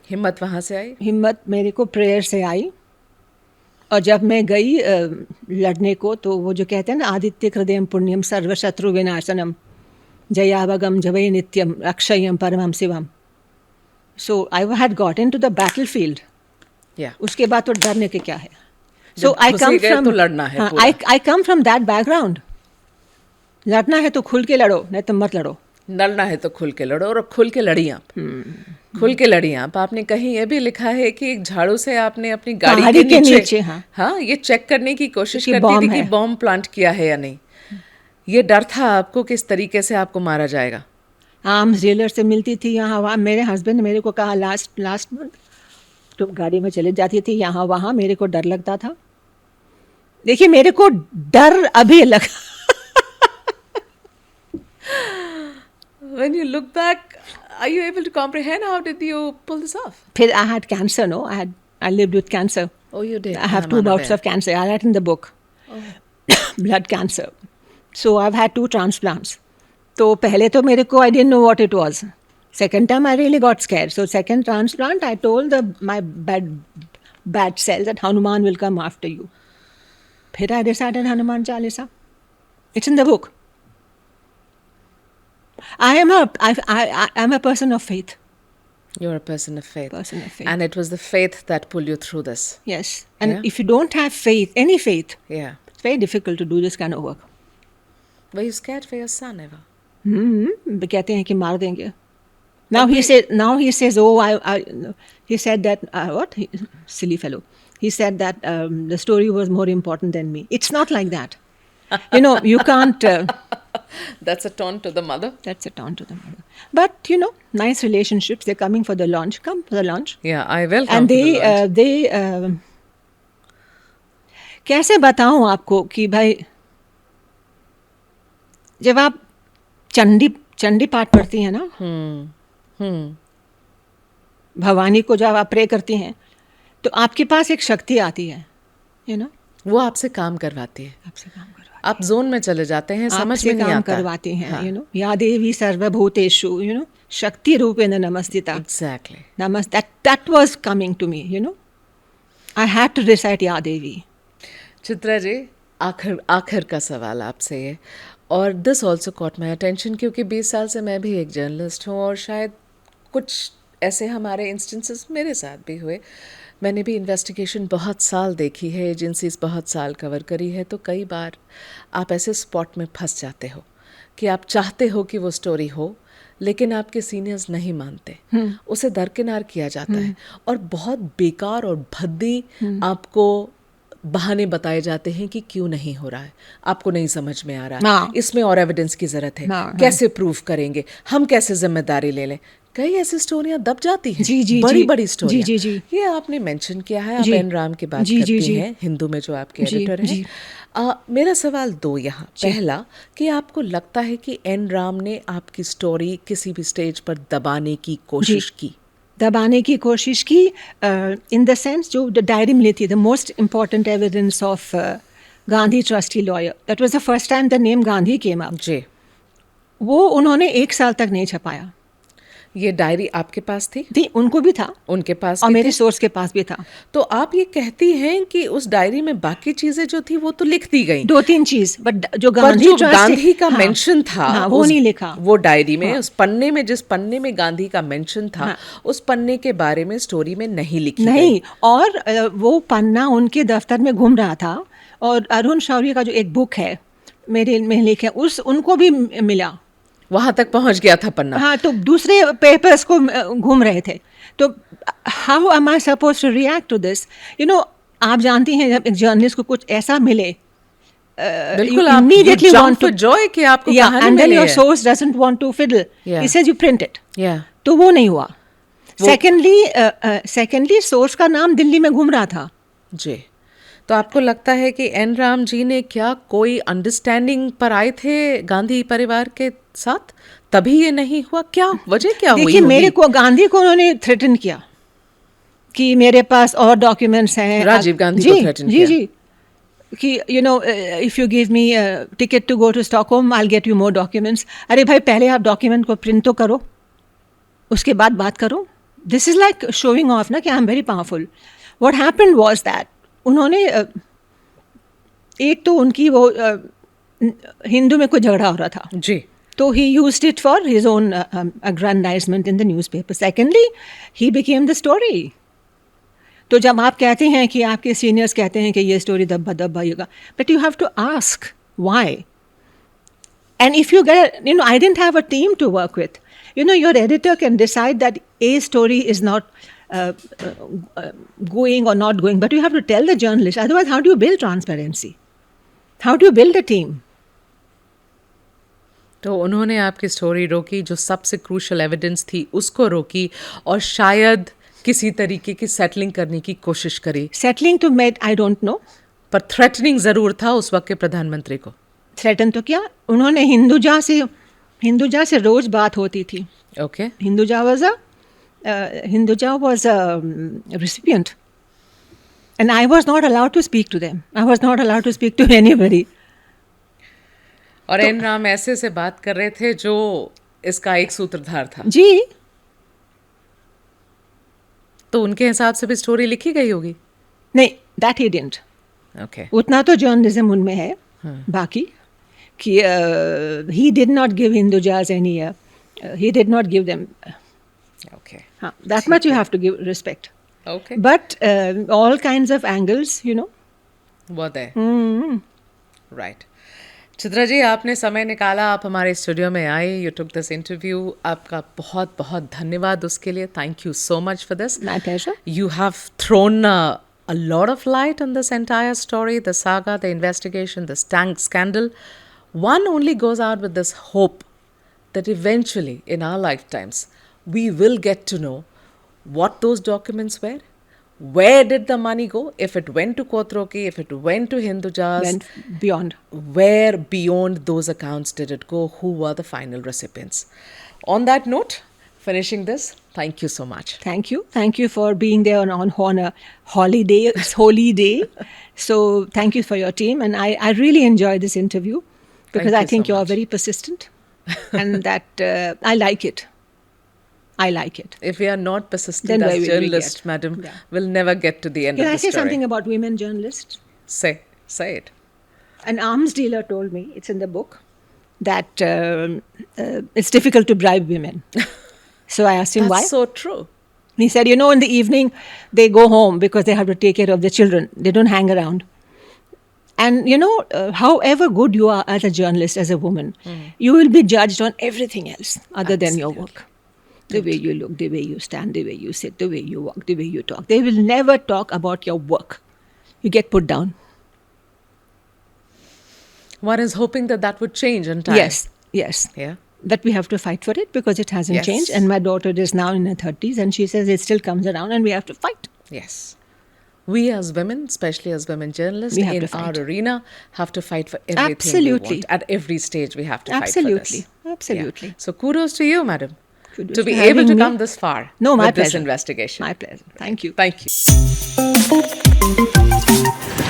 S2: हिम्मत वहाँ से आई?
S1: हिम्मत मेरे को प्रेयर से आई। और जब मैं गई लड़ने को, तो वो जो कहते हैं ना, आदित्य हृदयम पुण्यम सर्वशत्रु विनाशनम जयावगम जवै नित्यम अक्षयम परमम शिवम। So I had gotten to the battlefield. उसके बाद तो डरने के क्या है। सो आई कम फ्रॉम,
S2: तो लड़ना है पूरा।
S1: आई कम फ्रॉम दैट बैकग्राउंड। लड़ना है तो खुल के लड़ो, नहीं तो मत लड़ो।
S2: लड़ना है तो खुल के लड़ो, और खुल के लड़ी आप। खुल के लड़ी आप। आपने कहीं ये भी लिखा है कि एक झाड़ू से आपने अपनी गाड़ी के नीचे हाँ ये चेक करने की कोशिश करती थी कि बॉम्ब प्लांट किया है या नहीं। ये डर था आपको किस तरीके से आपको मारा जाएगा।
S1: आर्म्स डीलर से मिलती थी यहाँ वहाँ। मेरे हस्बैंड ने मेरे को कहा लास्ट मंथ, तो गाड़ी में चले जाती थी यहाँ वहाँ, मेरे को डर लगता था। देखिए मेरे को डर अभी लगा।
S2: When you look back, are you able to comprehend how did you pull this off?
S1: फिर I had cancer, no? I lived with cancer.
S2: Oh, you did.
S1: I have 2 bouts of cancer. I write in the book. Blood cancer. So I've had 2 transplants. तो पहले तो मेरे को I didn't know what it was. Second time I really got scared. So second transplant I told my bad cells that Hanuman will come after you. फिर I decided Hanuman Chalisa. It's in the book. I am a person of faith.
S2: You're a person of faith.
S1: Person of faith.
S2: And it was the faith that pulled you through this.
S1: Yes. And if you don't have faith, any faith,
S2: it's
S1: very difficult to do this kind of work.
S2: Were you scared for your son ever?
S1: कहते हैं कि मार देंगे. Now he says, oh, he said that, what? Silly fellow. He said that the story was more important than me. It's not like that. You can't...
S2: That's a taunt to the mother.
S1: That's a taunt to the mother. But, nice relationships. They're coming for the launch. Come for the launch.
S2: Yeah, I will come
S1: and
S2: for the launch.
S1: कैसे बताऊं आपको कि भाई, जब आप चंडी पाठ पढ़ती हैं ना, भवानी को जब आप प्रे करती हैं, तो आपके पास एक शक्ति आती है,
S2: वो आपसे काम करवाती है. आप जोन में चले जाते हैं, समझ में नहीं आता.
S1: करवाती हैं, या देवी सर्वभूतेषु, शक्ति रूपेण नमस्तिता.
S2: Exactly.
S1: That was coming to me, I had to recite या देवी.
S2: चित्रा जी, आखिर का सवाल आपसे ये, और this also caught my attention, क्योंकि 20 साल से मैं भी एक जर्नलिस्ट हूँ और शायद कुछ ऐसे हमारे इंस्टेंसेस मेरे साथ भी हुए. मैंने भी इन्वेस्टिगेशन बहुत साल देखी है, एजेंसीज बहुत साल कवर करी है, तो कई बार आप ऐसे स्पॉट में फंस जाते हो कि आप चाहते हो कि वो स्टोरी हो, लेकिन आपके सीनियर्स नहीं मानते, उसे दरकिनार किया जाता है और बहुत बेकार और भद्दी आपको बहाने बताए जाते हैं कि क्यों नहीं हो रहा है, आपको नहीं समझ में आ रहा है, इसमें और एविडेंस की ज़रूरत है, कैसे प्रूफ करेंगे, हम कैसे जिम्मेदारी ले लें. कई ऐसी स्टोरियां दब जाती हैं, बड़ी स्टोरी. ये आपने मेंशन किया है, आप एन राम की बात करती हैं, हिंदू में जो आपके एडिटर हैं. मेरा सवाल 2 यहाँ. पहला, कि आपको लगता है कि एन राम ने आपकी स्टोरी किसी भी स्टेज पर दबाने की कोशिश की?
S1: दबाने की कोशिश की इन द सेंस, जो डायरी मिली थी, the most important evidence of Gandhi trustee lawyer, that was the first time the name Gandhi came up.
S2: जी.
S1: वो उन्होंने 1 साल तक नहीं छपाया.
S2: ये डायरी आपके पास थी?
S1: उनको भी था,
S2: उनके पास
S1: और
S2: भी
S1: मेरे सोर्स के पास भी था.
S2: तो आप ये कहती हैं कि उस डायरी में बाकी चीजें जो थी वो तो लिख दी गई,
S1: 2-3 चीज, बट जो
S2: गांधी का मेंशन था,
S1: वो नहीं लिखा.
S2: वो डायरी में उस पन्ने में, जिस पन्ने में गांधी का मेंशन था, उस पन्ने के बारे में स्टोरी में नहीं लिखी
S1: नहीं. और वो पन्ना उनके दफ्तर में घूम रहा था, और अरुण शौर्य का जो एक बुक है मेरे में लिखे, उनको भी मिला,
S2: वहां तक पहुंच गया था पन्ना.
S1: हाँ, तो दूसरे पेपर्स को घूम रहे थे. तो how am I suppose to react to this? आप जानती हैं, जब एक जर्नलिस्ट को कुछ ऐसा मिले,
S2: बिल्कुल आप immediately want to joy कि आपको कहानी
S1: and then
S2: मिली
S1: your
S2: है.
S1: source doesn't want to fiddle. He says you print it. तो वो नहीं हुआ. Secondly, सोर्स का नाम दिल्ली में घूम रहा था.
S2: जी. तो आपको लगता है कि एन राम जी ने क्या कोई अंडरस्टैंडिंग पर आए थे गांधी परिवार के साथ, तभी ये नहीं हुआ? क्या वजह क्या हुई?
S1: देखिए, मेरे को गांधी को उन्होंने थ्रेटन किया कि मेरे पास और डॉक्यूमेंट्स हैं.
S2: राजीव गांधी को थ्रेटन किया?
S1: जी. कि if you give me a ticket to go to Stockholm, I'll get you more documents. अरे भाई पहले आप डॉक्यूमेंट को प्रिंट तो करो, उसके बाद बात करो. This is like showing off ना कि I'm very powerful. What happened was that उन्होंने एक तो उनकी वो हिंदू में कोई झगड़ा हो रहा था
S2: जी.
S1: तो he used it for his own aggrandizement in the newspaper. Secondly, he became the story. तो जब आप कहते हैं कि आपके सीनियर्स कहते हैं कि ये स्टोरी दब्बा दब्बा होगा, but you have to ask why. And if you get, I didn't have a team to work with. Your editor can decide that a story is not going or not going, but you have to tell the journalist. Otherwise, how do you build transparency? How do you build a team?
S2: तो उन्होंने आपकी story रोकी, जो सबसे crucial evidence थी उसको रोकी, और शायद किसी तरीके की सेटलिंग करने की कोशिश करी.
S1: सेटलिंग तो मैं आई डोंट नो,
S2: पर थ्रेटनिंग ज़रूर था उस वक्त के प्रधानमंत्री को.
S1: थ्रेटन तो क्या, उन्होंने हिंदुजा से रोज बात होती थी.
S2: Okay.
S1: Hinduja was a recipient, and I was not allowed to speak to them. I was not allowed to speak to anybody.
S2: और एन राम ऐसे से बात कर रहे थे जो इसका एक सूत्रधार था.
S1: जी.
S2: तो उनके हिसाब से भी स्टोरी लिखी गई होगी.
S1: नहीं, that he didn't.
S2: ओके.
S1: उतना तो जर्नलिज्म उनमें है. बाकी कि he did not give Hindujas any he did not give them.
S2: Okay.
S1: That much you have to give respect.
S2: Okay.
S1: But all kinds of angles,
S2: वो है. Right. चित्रा जी, आपने समय निकाला, आप हमारे स्टूडियो में आए, यू टुक दिस इंटरव्यू. आपका बहुत बहुत धन्यवाद उसके लिए. Thank you so much for this.
S1: My pleasure.
S2: You have thrown a lot of light on this entire story, the saga, the investigation, the scandal. One only goes out with this hope that eventually in our lifetimes we will get to know what those documents were. Where did the money go? If it went to Kotroki, if it went to Hindujas,
S1: Went beyond.
S2: where beyond those accounts did it go? Who were the final recipients? On that note, finishing this, thank you so much.
S1: Thank you. Thank you for being there on a holiday. It's holy day. So thank you for your team. And I really enjoyed this interview because
S2: Thank
S1: I
S2: you
S1: think
S2: so
S1: you're
S2: much.
S1: very persistent and that I like it. I like it.
S2: If we are not persistent
S1: Then where
S2: as
S1: will we
S2: journalists,
S1: get?
S2: madam,
S1: Yeah.
S2: we'll never get to the end
S1: Can
S2: of
S1: I
S2: the
S1: say
S2: story.
S1: something about women journalists?
S2: Say it.
S1: An arms dealer told me, it's in the book, that it's difficult to bribe women. So I asked him
S2: That's
S1: why.
S2: so true.
S1: He said, in the evening, they go home because they have to take care of their children. They don't hang around. And, however good you are as a journalist, as a woman, you will be judged on everything else other than your work. The way you look, the way you stand, the way you sit, the way you walk, the way you talk. They will never talk about your work. You get put down.
S2: One is hoping that would change in time.
S1: Yes.
S2: Yeah.
S1: But we have to fight for it because it hasn't
S2: Yes.
S1: changed. And my daughter is now in her 30s and she says it still comes around and we have to fight.
S2: Yes. We as women, especially as women journalists
S1: We have
S2: in
S1: to fight.
S2: our arena, have to fight for everything
S1: Absolutely.
S2: we want. At every stage, we have to
S1: Absolutely.
S2: fight for this.
S1: Absolutely.
S2: Yeah. So kudos to you, madam,
S1: Kudos
S2: to be
S1: for
S2: able
S1: having
S2: to
S1: me.
S2: come this far
S1: No, my
S2: with this
S1: pleasure.
S2: investigation.
S1: My pleasure. Thank you.
S2: Thank you.